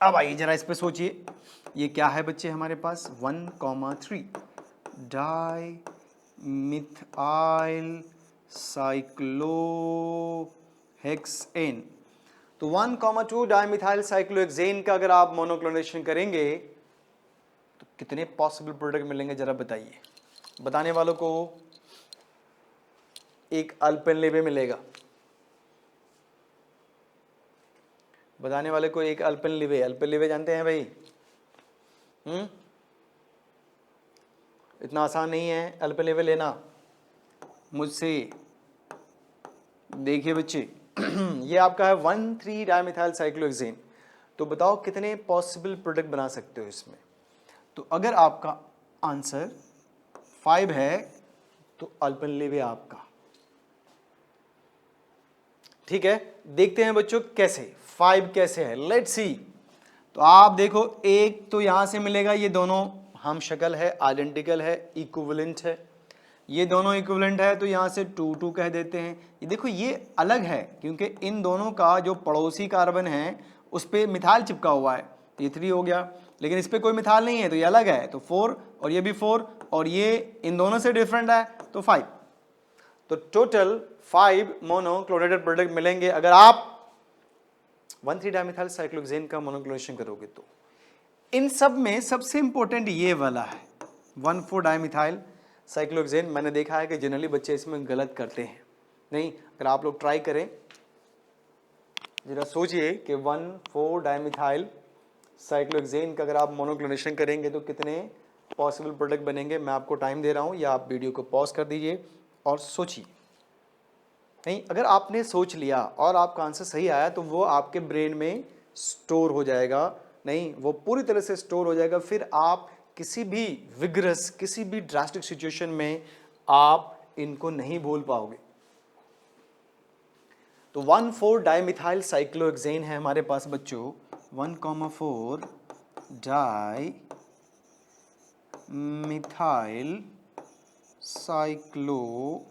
अब आइए जरा इस पे सोचिए, ये क्या है बच्चे हमारे पास, 1,3 डाइमिथाइल साइक्लोहेक्सेन। तो 1,2 डाइमिथाइल साइक्लोहेक्सेन का अगर आप मोनोक्लोनेशन करेंगे तो कितने पॉसिबल प्रोडक्ट मिलेंगे, जरा बताइए। बताने वालों को एक अल्पेनलेवे मिलेगा, बताने वाले को एक अल्पेनलेवे। अल्पेनलेवे जानते हैं भाई? इतना आसान नहीं है अल्पेनलेवे लेना मुझसे। देखिए बच्चे, ये आपका है 1,3 डाइमिथाइल साइक्लोहेक्सेन। तो बताओ कितने पॉसिबल प्रोडक्ट बना सकते हो इसमें। तो अगर आपका आंसर 5 है तो अल्पेनलेवे आपका, ठीक है। देखते हैं बच्चों कैसे, 5 कैसे है, लेट्स सी। तो आप देखो, एक तो यहां से मिलेगा, ये दोनों हम शक्ल है, आइडेंटिकल है, इक्विवेलेंट है। ये दोनों इक्विवेलेंट है तो यहां से 2 2 कह देते हैं। ये देखो, ये अलग है क्योंकि इन दोनों का जो पड़ोसी कार्बन है उस पर मिथाइल चिपका हुआ है, तो ये 3 हो गया। लेकिन इस पर कोई मिथाइल नहीं है तो ये अलग है, तो 4, और ये भी 4, और ये इन दोनों से डिफरेंट है तो 5। तो टोटल 5 मोनोक्लोनेटेड प्रोडक्ट मिलेंगे अगर आप 1,3 डाइमिथाइल साइक्लोहेक्सेन का मोनोक्लोनेशन करोगे तो। इन सब में सबसे इंपॉर्टेंट ये वाला है 1,4 डाइमिथाइल साइक्लोहेक्सेन। मैंने देखा है कि जनरली बच्चे इसमें गलत करते हैं, नहीं। अगर आप लोग ट्राई करें, जरा सोचिए कि 1,4 डाइमिथाइल साइक्लोहेक्सेन का अगर आप मोनोक्लोनेशन करेंगे तो कितने पॉसिबल प्रोडक्ट बनेंगे। मैं आपको टाइम दे रहा हूं, या आप वीडियो को पॉज कर दीजिए और सोचिए। नहीं, अगर आपने सोच लिया और आपका आंसर सही आया तो वो आपके ब्रेन में स्टोर हो जाएगा, नहीं, वो पूरी तरह से स्टोर हो जाएगा। फिर आप किसी भी विग्रस, किसी भी ड्रास्टिक सिचुएशन में आप इनको नहीं भूल पाओगे। तो 1,4 डाइमिथाइल साइक्लोहेक्सेन है हमारे पास बच्चों, 1,4 डाइमिथाइल साइक्लोहेक्सेन।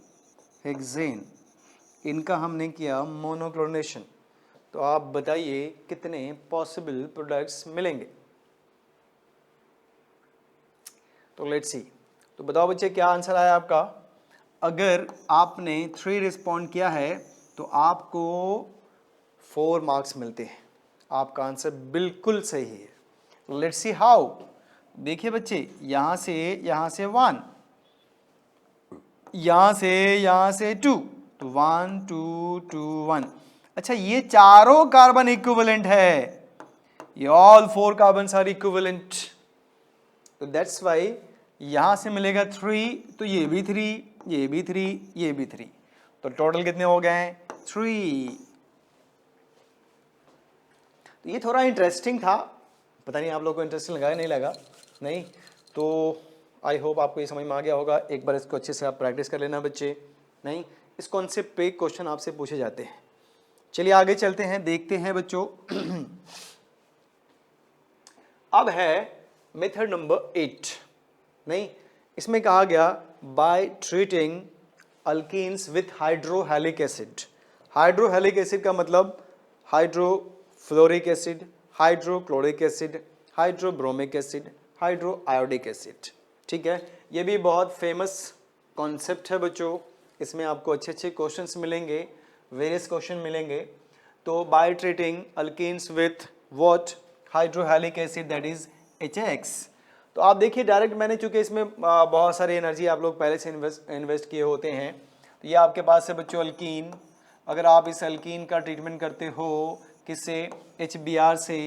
इनका हमने किया मोनोक्लोनेशन। तो आप बताइए कितने पॉसिबल प्रोडक्ट्स मिलेंगे। तो लेट्स सी। तो बताओ बच्चे क्या आंसर आया आपका। अगर आपने 3 रिस्पॉन्ड किया है तो आपको 4 मार्क्स मिलते हैं। आपका आंसर बिल्कुल सही है। Let's see how. देखिए बच्चे, यहां से 1, यहां से 2, तो 1 2 2 1। अच्छा, ये चारों कार्बन इक्विवेलेंट है, ये ऑल 4 कार्बन आर इक्विवेलेंट। तो दैट्स वाई यहां से मिलेगा 3, तो ये भी 3, ये भी 3, ये भी 3, तो टोटल कितने हो गए हैं, 3। तो ये थोड़ा इंटरेस्टिंग था, पता नहीं आप लोगों को इंटरेस्टिंग लगा या नहीं लगा, नहीं तो आई होप आपको ये समझ में आ गया होगा। एक बार इसको अच्छे से आप प्रैक्टिस कर लेना बच्चे, नहीं, इस कॉन्सेप्ट पे क्वेश्चन आपसे पूछे जाते हैं। चलिए आगे चलते हैं, देखते हैं बच्चों। अब है मेथड नंबर 8, नहीं, इसमें कहा गया by treating alkenes with hydrohalic acid. Hydrohalic acid का मतलब hydrofluoric acid, hydrochloric acid, hydrobromic acid, hydroiodic acid. ठीक है, ये भी बहुत फेमस कॉन्सेप्ट है बच्चों, इसमें आपको अच्छे अच्छे क्वेश्चंस मिलेंगे, वेरियस क्वेश्चन मिलेंगे। तो by treating alkenes with what, hydrohalic acid that is HX। तो आप देखिए डायरेक्ट मैंने, चूंकि इसमें बहुत सारी एनर्जी आप लोग पहले से इन्वेस्ट किए होते हैं, तो ये आपके पास है बच्चों अल्कीन। अगर आप इस अल्कीन का ट्रीटमेंट करते हो किससे, HBr से,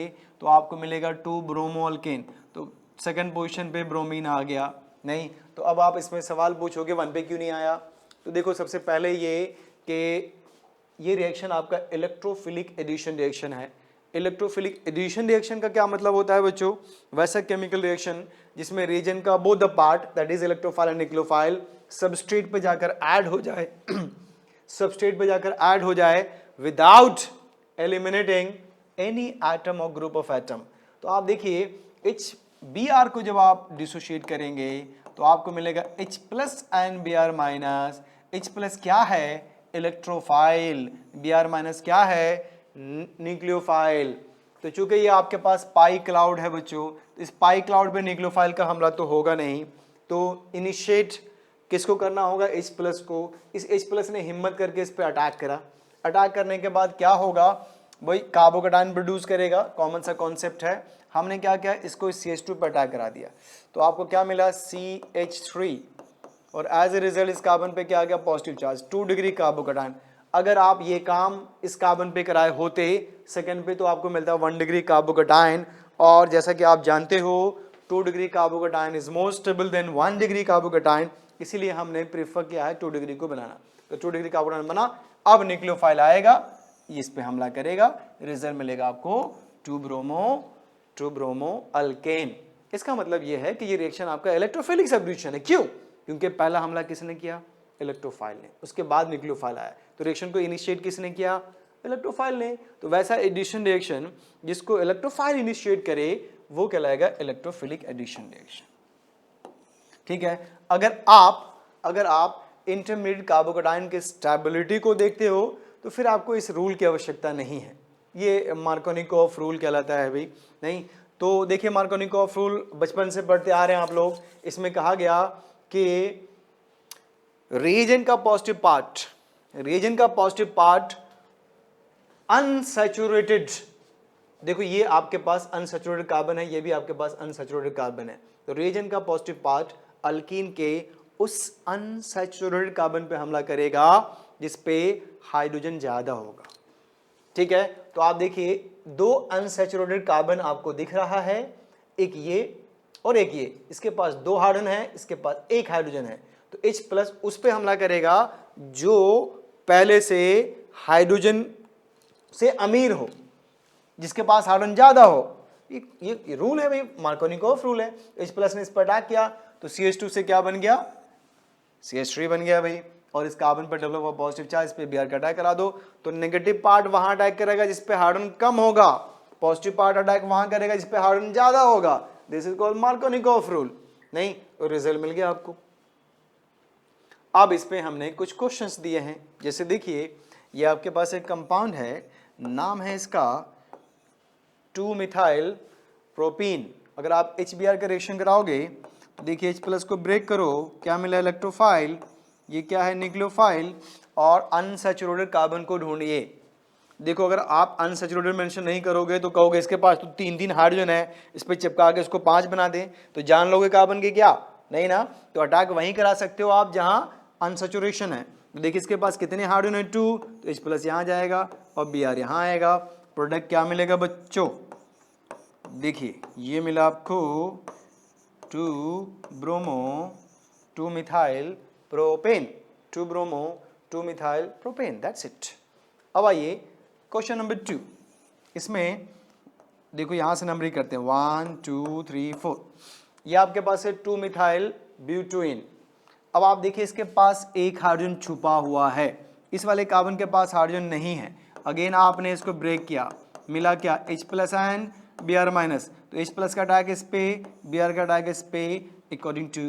तो आपको मिलेगा 2 ब्रोमो अल्केन। तो सेकंड पोजीशन पे ब्रोमीन आ गया नहीं। तो अब आप इसमें सवाल पूछोगे 1 पे क्यों नहीं आया। तो देखो सबसे पहले ये कि ये रिएक्शन आपका इलेक्ट्रोफिलिक एडिशन रिएक्शन है। इलेक्ट्रोफिलिक एडिशन रिएक्शन का क्या मतलब होता है बच्चों, वैसा केमिकल रिएक्शन जिसमें रिएजेंट का both the part that is electrophile and nucleophile substrate पे जाकर ऐड हो जाए सबस्ट्रेट पे जाकर ऐड हो जाए विदाउट एलिमिनेटिंग एनी एटम और ग्रुप ऑफ एटम। तो आप देखिए HBr को जब आप डिसोशिएट करेंगे तो आपको मिलेगा H plus and Br minus. H plus क्या है, इलेक्ट्रोफाइल, Br माइनस क्या है, न्यूक्लियोफाइल। तो चूंकि ये आपके पास पाई क्लाउड है बच्चों, तो इस पाई क्लाउड पे न्यूक्लियोफाइल का हमला तो होगा नहीं, तो इनिशिएट किसको करना होगा, H प्लस को। इस H प्लस ने हिम्मत करके इस पे अटैक करा। अटैक करने के बाद क्या होगा, वही कार्बोकेटाइन प्रोड्यूस करेगा, कॉमन सा कॉन्सेप्ट है। हमने क्या किया, इसको इस CH2 पे अटैक करा दिया, तो आपको क्या मिला CH3, और एज ए रिजल्ट इस कार्बन पे क्या आ गया, पॉजिटिव चार्ज, 2 डिग्री कार्बोकेटाइन। अगर आप ये काम इस कार्बन पे कराए होते सेकंड पे, तो आपको मिलता 1 डिग्री कार्बोकेटाइन। और जैसा कि आप जानते हो 2 degree carbocation is more stable then 1 degree carbocation, इसीलिए हमने प्रीफर किया है 2 डिग्री को बनाना। तो 2 डिग्री कार्बोकेटाइन बना, अब न्यूक्लियोफाइल आएगा, इस पे हमला करेगा, रिजल्ट मिलेगा आपको 2 ब्रोमो अल्केन। इसका मतलब यह है कि ये रिएक्शन आपका इलेक्ट्रोफिलिक सब्स्टिट्यूशन है। क्यों, क्योंकि पहला हमला किसने किया, इलेक्ट्रोफाइल ने, उसके बाद न्यूक्लियोफाइल आया। तो रिएक्शन को इनिशिएट किसने किया, इलेक्ट्रोफाइल ने। तो वैसा एडिशन रिएक्शन जिसको इलेक्ट्रोफाइल इनिशिएट करे वो कहलाएगा इलेक्ट्रोफिलिक एडिशन रिएक्शन। ठीक है, अगर आप इंटरमीडिएट कार्बोकेटाइन के स्टेबिलिटी को देखते हो तो फिर आपको इस रूल की आवश्यकता नहीं है, ये मार्कोनिकोव रूल कहलाता है भाई। नहीं तो देखिए मार्कोनिकोव रूल बचपन से पढ़ते आ रहे हैं आप लोग। इसमें कहा गया कि रिएजेंट का पॉजिटिव पार्ट अनसैचुरेटेड, देखो ये आपके पास अनसैचुरेटेड कार्बन है, ये भी आपके पास अनसैचुरेटेड कार्बन है। तो रिएजेंट का पॉजिटिव पार्ट अल्कीन के उस अनसैचुरेटेड कार्बन पे हमला करेगा जिस पे हाइड्रोजन ज्यादा होगा। ठीक है, तो आप देखिए 2 अनसैचुरेटेड कार्बन आपको दिख रहा है, एक ये और एक ये, इसके पास 2 हाइड्रोजन है, इसके पास 1 हाइड्रोजन है। तो H प्लस उस पे हमला करेगा जो पहले से हाइड्रोजन से अमीर हो, जिसके पास हाइड्रोजन ज्यादा हो। ये रूल है भाई, मार्कोनिकोव रूल है। H प्लस ने इस पर अटैक किया तो CH2 से क्या बन गया, CH3 बन गया भाई। और इस कार्बन पर डेवलप हुआ पॉजिटिव चार्ज पे Br का अटैक करा दो, तो नेगेटिव पार्ट वहां अटैक करेगा जिस पे हाइड्रोजन कम होगा, पॉजिटिव पार्ट अटैक वहां करेगा जिस पे हाइड्रोजन ज्यादा होगा। This is called Markovnikov rule. नहीं तो रिजल्ट मिल गया आपको। अब इस पे हमने कुछ क्वेश्चंस दिए हैं, जैसे देखिए ये आपके पास एक कंपाउंड है, नाम है इसका 2 मिथाइल प्रोपीन। अगर आप HBr का रिएक्शन कराओगे तो देखिए H प्लस को ब्रेक करो, क्या मिला, इलेक्ट्रोफाइल, ये क्या है, न्यूक्लियोफाइल, और अनसैचुरेटेड कार्बन को ढूंढिए। देखो अगर आप अनसैचुरेटेड मेंशन नहीं करोगे तो कहोगे इसके पास तो 3 हाइड्रोजन है, इस पे चिपका के इसको 5 बना दें, तो जान लोगे कार्बन के क्या, नहीं ना। तो अटैक वहीं करा सकते हो आप जहां अनसैचुरेशन है। देखिए इसके पास कितने हाइड्रोजन है, 2, तो H प्लस यहाँ जाएगा और Br यहाँ आएगा। प्रोडक्ट क्या मिलेगा बच्चों, देखिए ये मिला आपको 2 bromo 2 methyl propane, 2 bromo 2 methyl propane, that's it. अब आइए क्वेश्चन नंबर 2, इसमें देखो यहाँ से नंबरिंग करते हैं 1 2 3 4। ये आपके पास है 2 मिथाइल ब्यूटेन। अब आप देखिए इसके पास 1 हाइड्रोजन छुपा हुआ है, इस वाले कार्बन के पास हाइड्रोजन नहीं है। अगेन आपने इसको ब्रेक किया, मिला क्या, H plus and Br minus. तो H प्लस का अटैक इस पे, Br का अटैक इस पे, अकॉर्डिंग टू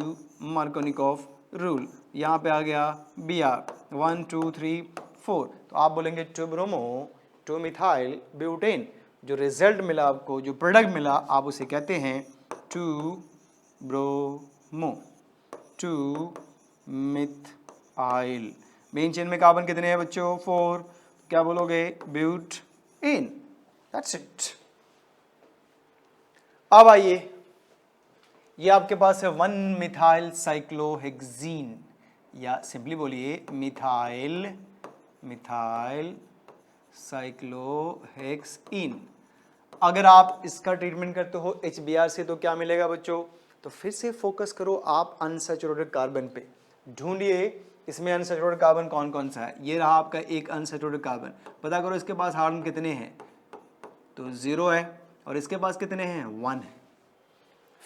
मार्कोनिकॉफ रूल। यहाँ पे आ गया Br 1 2 3 4, तो आप बोलेंगे 2 ब्रोमो 2 मिथाइल ब्यूटेन। जो रिजल्ट मिला आपको, जो प्रोडक्ट मिला, आप उसे कहते हैं 2 ब्रोमो 2 मिथाइल। मेन चेन में कार्बन कितने हैं बच्चों? 4। क्या बोलोगे? ब्यूटेन। That's it. अब आइए, ये आपके पास है 1 मिथाइल साइक्लोहेक्सीन, या सिंपली बोलिए मिथाइल साइक्लोहेक्सीन। अगर आप इसका ट्रीटमेंट करते हो HBr से तो क्या मिलेगा बच्चों? तो फिर से फोकस करो आप अनसैचुरेटेड कार्बन पे, ढूंढिए इसमें अनसैचुरेटेड कार्बन कौन कौन सा है। ये रहा आपका एक अनसैचुरेटेड कार्बन, पता करो इसके पास हार्डन कितने हैं, तो 0 है, और इसके पास कितने हैं? 1 है।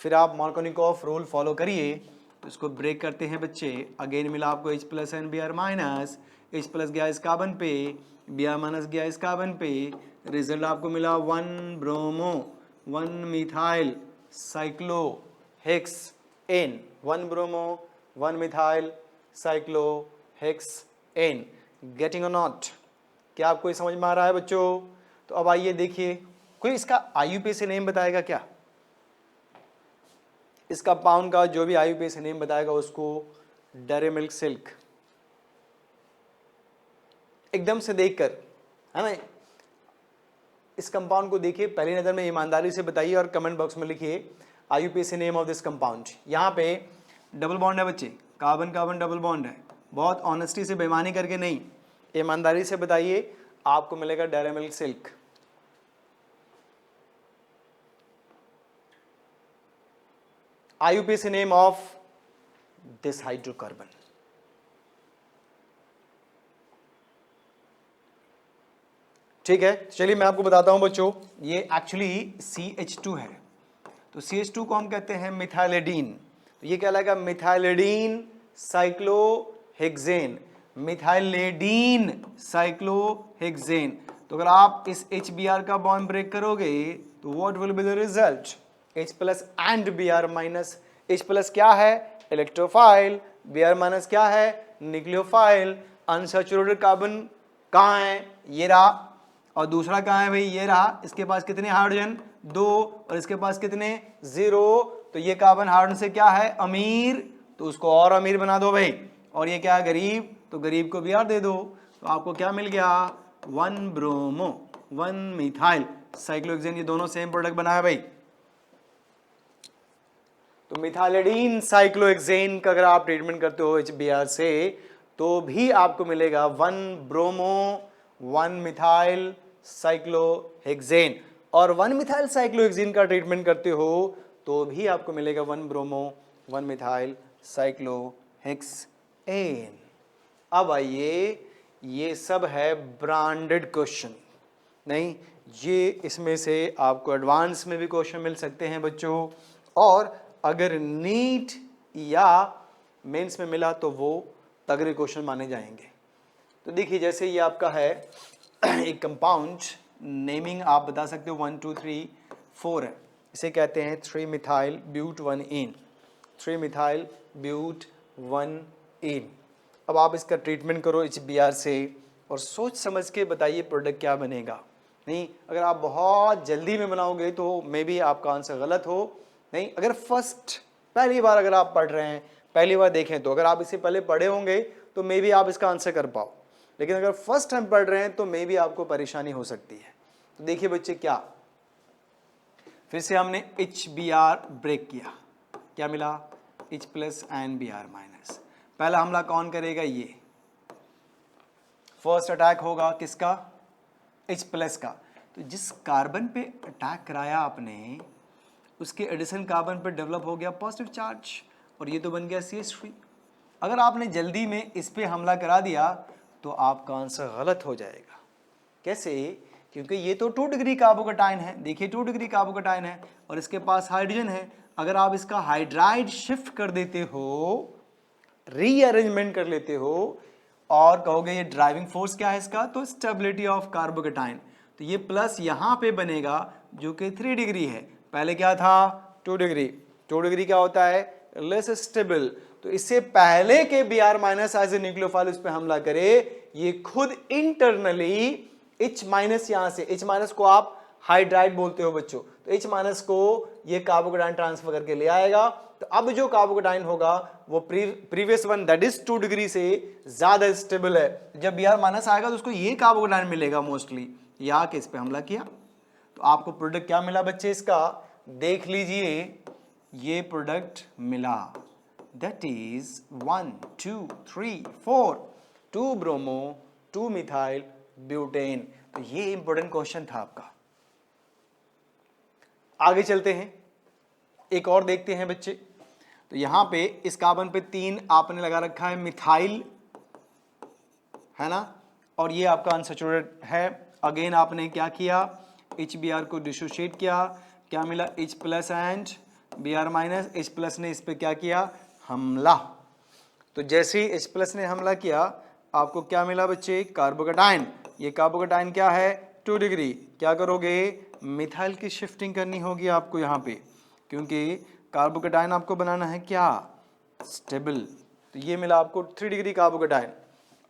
फिर आप मार्कोनिकॉफ रूल फॉलो करिए, तो इसको ब्रेक करते हैं बच्चे। अगेन मिला आपको H plus and Br minus, H plus गया इस कार्बन पे, Br माइनस गया इस कार्बन पे, रिजल्ट आपको मिला 1 bromo 1 methyl cyclohexane. 1 bromo 1 methyl cyclohexane. Getting और नॉट? क्या आपको समझ में आ रहा है बच्चों? तो अब आइए देखिए, कोई इसका IUPAC से नेम बताएगा क्या? इस कंपाउंड का जो भी IUPAC से नेम बताएगा उसको डेयरी मिल्क सिल्क। एकदम से देखकर, है ना, इस कंपाउंड को देखिए, पहली नजर में ईमानदारी से बताइए और कमेंट बॉक्स में लिखिए IUPAC name of this compound. यहाँ पे डबल बॉन्ड है बच्चे, कार्बन कार्बन डबल बॉन्ड है। बहुत ऑनेस्टी से, बेईमानी करके नहीं, ईमानदारी से बताइए, आपको मिलेगा dairy milk silk. IUPAC name of this hydrocarbon. ठीक है, चलिए मैं आपको बताता हूं बच्चों, ये एक्चुअली CH2 है। तो CH2 को हम कहते हैं मिथाइलेडीन। तो ये क्या लगा? मिथाइलेडीन साइक्लोहेक्सेन, मिथाइलेडीन साइक्लोहेक्सेन। तो अगर आप इस HBr का बॉन्ड ब्रेक करोगे तो what will be the result? H plus and Br minus. H plus क्या है? इलेक्ट्रोफाइल। Br माइनस क्या है? न्यूक्लियोफाइल। अनसैचुरेटेड कार्बन कहाँ है? ये रहा। और दूसरा कहाँ है भाई? ये रहा। इसके पास कितने हाइड्रोजन? 2, और इसके पास कितने? 0। तो ये कार्बन हाइड्रोजन से क्या है? अमीर, तो उसको और अमीर बना दो भाई। और ये क्या है? गरीब, तो गरीब को Br दे दो। तो आपको क्या मिल गया? 1 ब्रोमो 1 मिथाइल साइक्लोहेक्सेन। ये दोनों सेम प्रोडक्ट बनाया भाई। तो मिथाइलेडीन साइक्लोहेक्सेन का अगर आप ट्रीटमेंट करते हो HBr से तो भी आपको मिलेगा 1 ब्रोमो 1 मिथाइल साइक्लोहेक्सेन। और 1 मिथाइल साइक्लोहेक्सेन का ट्रीटमेंट करते हो तो भी आपको मिलेगा 1 ब्रोमो 1 मिथाइल साइक्लोहेक्सेन। अब आइए, ये सब है ब्रांडेड क्वेश्चन, नहीं, ये इसमें से आपको एडवांस में भी क्वेश्चन मिल सकते हैं बच्चों। और अगर नीट या मेंस में मिला तो वो तगड़े क्वेश्चन माने जाएंगे। तो देखिए, जैसे ये आपका है एक कंपाउंड, नेमिंग आप बता सकते हो 1 2 3 4 है। इसे कहते हैं 3 मिथाइल ब्यूट 1 इन, 3 मिथाइल ब्यूट 1 इन। अब आप इसका ट्रीटमेंट करो HBr से और सोच समझ के बताइए प्रोडक्ट क्या बनेगा। नहीं, अगर आप बहुत जल्दी में बनाओगे तो मे बी आपका आंसर गलत हो। नहीं, अगर पहली बार अगर आप पढ़ रहे हैं, पहली बार देखें, तो अगर आप इसे पहले पढ़े होंगे तो मे बी आप इसका आंसर कर पाओ। लेकिन अगर फर्स्ट टाइम पढ़ रहे हैं तो मे बी आपको परेशानी हो सकती है। तो देखिए बच्चे, क्या फिर से हमने HBr ब्रेक किया, क्या मिला? H plus and Br minus. पहला हमला कौन करेगा? ये फर्स्ट अटैक होगा किसका? H प्लस का। तो जिस कार्बन पे अटैक कराया आपने, उसके एडिशन कार्बन पर डेवलप हो गया पॉजिटिव चार्ज, और ये तो बन गया CH3। अगर आपने जल्दी में इस पे हमला करा दिया तो आपका आंसर गलत हो जाएगा। कैसे? क्योंकि ये तो 2 डिग्री कार्बोकैटायन है। देखिए 2 डिग्री कार्बोकैटायन है और इसके पास हाइड्रोजन है। अगर आप इसका हाइड्राइड शिफ्ट कर देते हो, रीअरेंजमेंट कर लेते हो और कहोगे ये ड्राइविंग फोर्स क्या है इसका, तो स्टेबिलिटी ऑफ कार्बोकैटायन। तो ये प्लस यहाँ पे बनेगा जो कि 3 डिग्री है। पहले क्या था? 2 डिग्री। 2 डिग्री क्या होता है? Less stable. तो इससे पहले के Br minus as a nucleophile उस पर हमला करे, ये खुद इंटरनली H माइनस, यहां से H माइनस को आप हाइड्राइड बोलते हो बच्चों, तो H माइनस को ये कार्बोकेटाइन ट्रांसफर करके ले आएगा। तो अब जो कार्बोकेटाइन होगा वो previous one that is 2 degree से ज्यादा स्टेबल है। जब Br माइनस आएगा तो उसको ये कार्बोकेटाइन मिलेगा मोस्टली, या कि इस पे हमला किया तो आपको प्रोडक्ट क्या मिला बच्चे, इसका देख लीजिए, ये प्रोडक्ट मिला, that is 1 2 3 4 2 bromo 2 methyl butane. तो ये इंपॉर्टेंट क्वेश्चन था आपका। आगे चलते हैं, एक और देखते हैं बच्चे। तो यहां पे इस कार्बन पे 3 आपने लगा रखा है मिथाइल, है ना, और ये आपका अनसैचुरेटेड है। अगेन आपने क्या किया, HBr को डिसोशिएट किया, क्या मिला H plus and Br minus. H plus ने इस पे क्या किया, हमला। तो जैसे ही H प्लस ने हमला किया आपको क्या मिला बच्चे, कार्बोकेटाइन। ये कार्बोकेटाइन क्या है, 2 डिग्री। क्या करोगे, मिथाइल की शिफ्टिंग करनी होगी आपको यहाँ पे, क्योंकि कार्बोकेटाइन आपको बनाना है क्या, स्टेबल। तो ये मिला आपको 3 डिग्री कार्बोकेटाइन।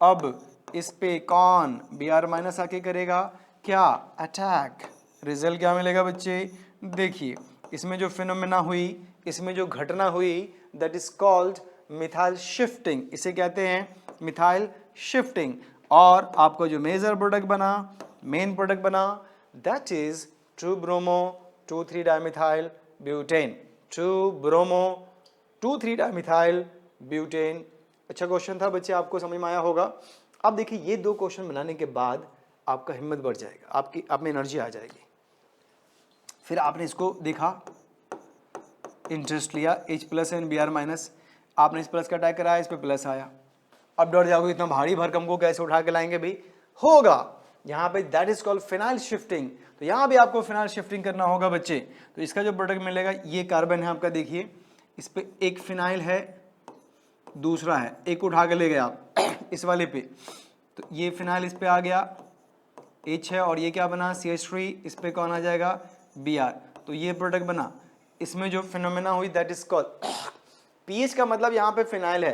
अब इस पे कौन, Br माइनस आके करेगा क्या, अटैक। रिजल्ट क्या मिलेगा बच्चे, देखिए इसमें जो फिनोमेना हुई, इसमें जो घटना हुई, that is called methyl shifting. इसे कहते हैं मिथाइल शिफ्टिंग। और आपको जो मेजर प्रोडक्ट बना, मेन प्रोडक्ट बना, that is 2 bromo 2 3 dimethyl butane. 2 bromo 2 3 dimethyl butane. अच्छा क्वेश्चन था बच्चे, आपको समझ में आया होगा। अब देखिए ये 2 क्वेश्चन बनाने के बाद आपका हिम्मत बढ़ जाएगा, आपकी आप में एनर्जी आ जाएगी। फिर आपने इसको देखा, इंटरेस्ट लिया, H plus and Br minus, आपने इस प्लस का अटैक कराया, इस पे प्लस आया। अब डर जाओगे इतना भारी भरकम को कैसे उठा के लाएंगे भाई, होगा यहाँ पे, that is called phenyl shifting. तो यहाँ भी आपको फिनाइल शिफ्टिंग करना होगा बच्चे। तो इसका जो प्रोडक्ट मिलेगा, ये कार्बन है आपका, देखिए इस पे एक फिनाइल है, दूसरा है, एक उठा के ले गया आप इस वाले पे, तो ये फिनाइल इस पे आ गया, H है, और ये क्या बना, CH3, इस पे कौन आ जाएगा, Br। तो ये प्रोडक्ट बना। इसमें जो फिनोमेना हुई दैट इज कॉल्ड पीएच, का मतलब यहाँ पे फिनाइल है,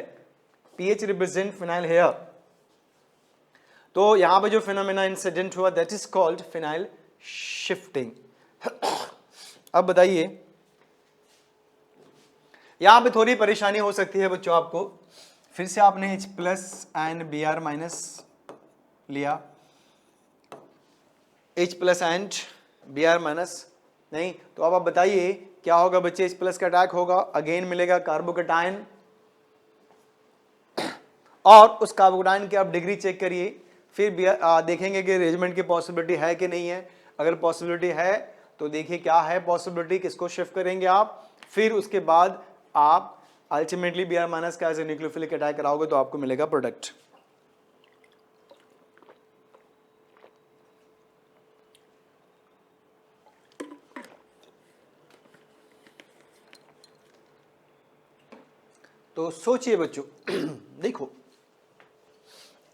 पीएच रिप्रेजेंट फिनाइल हेयर। तो यहाँ पे जो फिनोमेना इंसिडेंट हुआ that is called phenyl shifting. अब बताइए, यहाँ पे थोड़ी परेशानी हो सकती है बच्चों आपको। फिर से आपने H plus and Br minus लिया, H plus and Br minus नहीं, तो अब आप बताइए क्या होगा बच्चे, H प्लस का अटैक होगा, अगेन मिलेगा कार्बोकेटाइन, और उस कार्बोकेटाइन की आप डिग्री चेक करिए, फिर देखेंगे कि रेजमेंट की पॉसिबिलिटी है कि नहीं है। अगर पॉसिबिलिटी है तो देखिए क्या है पॉसिबिलिटी, किसको शिफ्ट करेंगे आप, फिर उसके बाद आप अल्टीमेटली Br माइनस का एज ए न्यूक्लियोफिलिक अटैक कराओगे तो आपको मिलेगा प्रोडक्ट। तो सोचिए बच्चों देखो,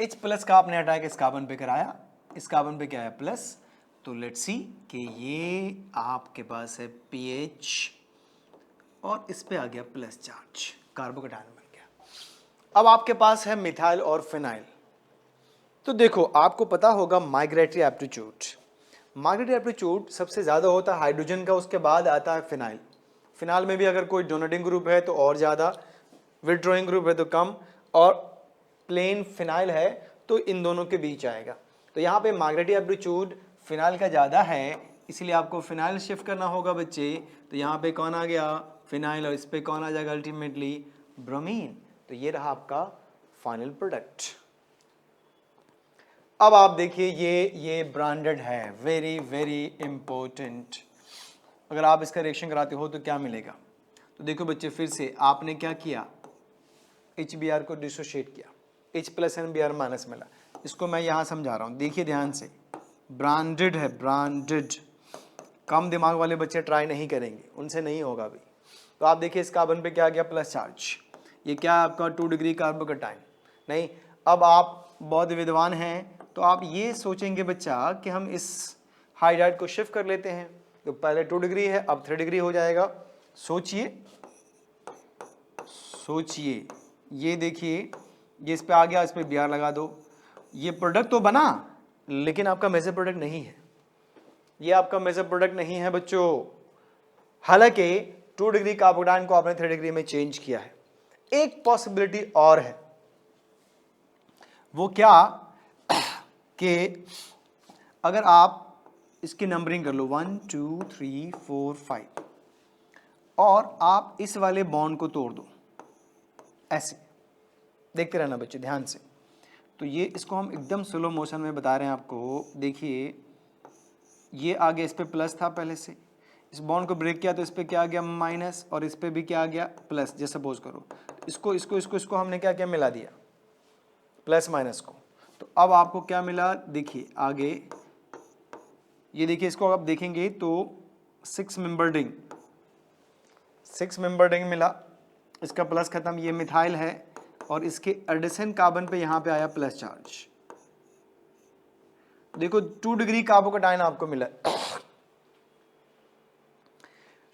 H प्लस का आपने अटैक इस कार्बन पे कराया, इस कार्बन पे क्या है, प्लस। तो लेट्स सी कि ये आपके पास है PH और इस पे आ गया प्लस चार्ज, कार्बोकेटाइन बन गया। अब आपके पास है मिथाइल और फिनाइल। तो देखो आपको पता होगा माइग्रेटरी एप्टीट्यूड, माइग्रेटरी एप्टीट्यूड सबसे ज़्यादा होता है हाइड्रोजन का, उसके बाद आता है फिनाइल। फिनाइल में भी अगर कोई डोनेटिंग ग्रुप है तो और ज़्यादा, विड्रॉइंग ग्रुप है तो कम, और प्लेन फिनाइल है तो इन दोनों के बीच आएगा। तो यहाँ पे माइग्रेटरी एप्टीट्यूड फिनाइल का ज़्यादा है, इसलिए आपको फिनाइल शिफ्ट करना होगा बच्चे। तो यहाँ पे कौन आ गया, फिनाइल, और इस पे कौन आ जाएगा अल्टीमेटली, ब्रोमीन। तो ये रहा आपका फाइनल प्रोडक्ट। अब आप देखिए ये ब्रांडेड है, वेरी वेरी इंपॉर्टेंट। अगर आप इसका रिएक्शन कराते हो तो क्या मिलेगा, तो देखो बच्चे फिर से आपने क्या किया, HBr को डिसोशिएट किया, H plus and Br minus मिला। इसको मैं यहाँ समझा रहा हूँ, देखिए ध्यान से, ब्रांडेड है, ब्रांडेड। कम दिमाग वाले बच्चे ट्राई नहीं करेंगे, उनसे नहीं होगा अभी। तो आप देखिए इस कार्बन पे क्या आ गया, प्लस चार्ज। ये क्या है आपका 2 डिग्री कार्बोकेटाइन। नहीं, अब आप बहुत विद्वान हैं तो आप ये सोचेंगे बच्चा कि हम इस हाइड्राइड को शिफ्ट कर लेते हैं। तो पहले 2 डिग्री है, अब 3 डिग्री हो जाएगा। सोचिए सोचिए, ये देखिए, ये इस पे आ गया, इस पे Br लगा दो। ये प्रोडक्ट तो बना लेकिन आपका मेजर प्रोडक्ट नहीं है, ये आपका मेजर प्रोडक्ट नहीं है बच्चों। हालांकि 2 डिग्री कार्बोकेटाइन को आपने 3 डिग्री में चेंज किया है। एक पॉसिबिलिटी और है, वो क्या कि अगर आप इसकी नंबरिंग कर लो 1 2 3 4 5 और आप इस वाले बॉन्ड को तोड़ दो, ऐसे देखते रहना बच्चे ध्यान से। तो ये इसको हम एकदम स्लो मोशन में बता रहे हैं आपको। देखिए ये आगे इस पे प्लस था पहले से, इस बॉन्ड को ब्रेक किया तो इस पे क्या आ गया माइनस, और इस पे भी क्या आ गया प्लस। जैसे सपोज करो इसको इसको इसको इसको हमने क्या किया मिला दिया, प्लस माइनस को। तो अब आपको क्या मिला, देखिए आगे ये देखिए, इसको आप देखेंगे तो 6 मेंबर रिंग मिला, इसका प्लस खत्म, ये मिथाइल है और इसके एडिशन कार्बन पे यहां पे आया प्लस चार्ज। देखो 2 डिग्री कार्बोकेटाइन आपको मिला।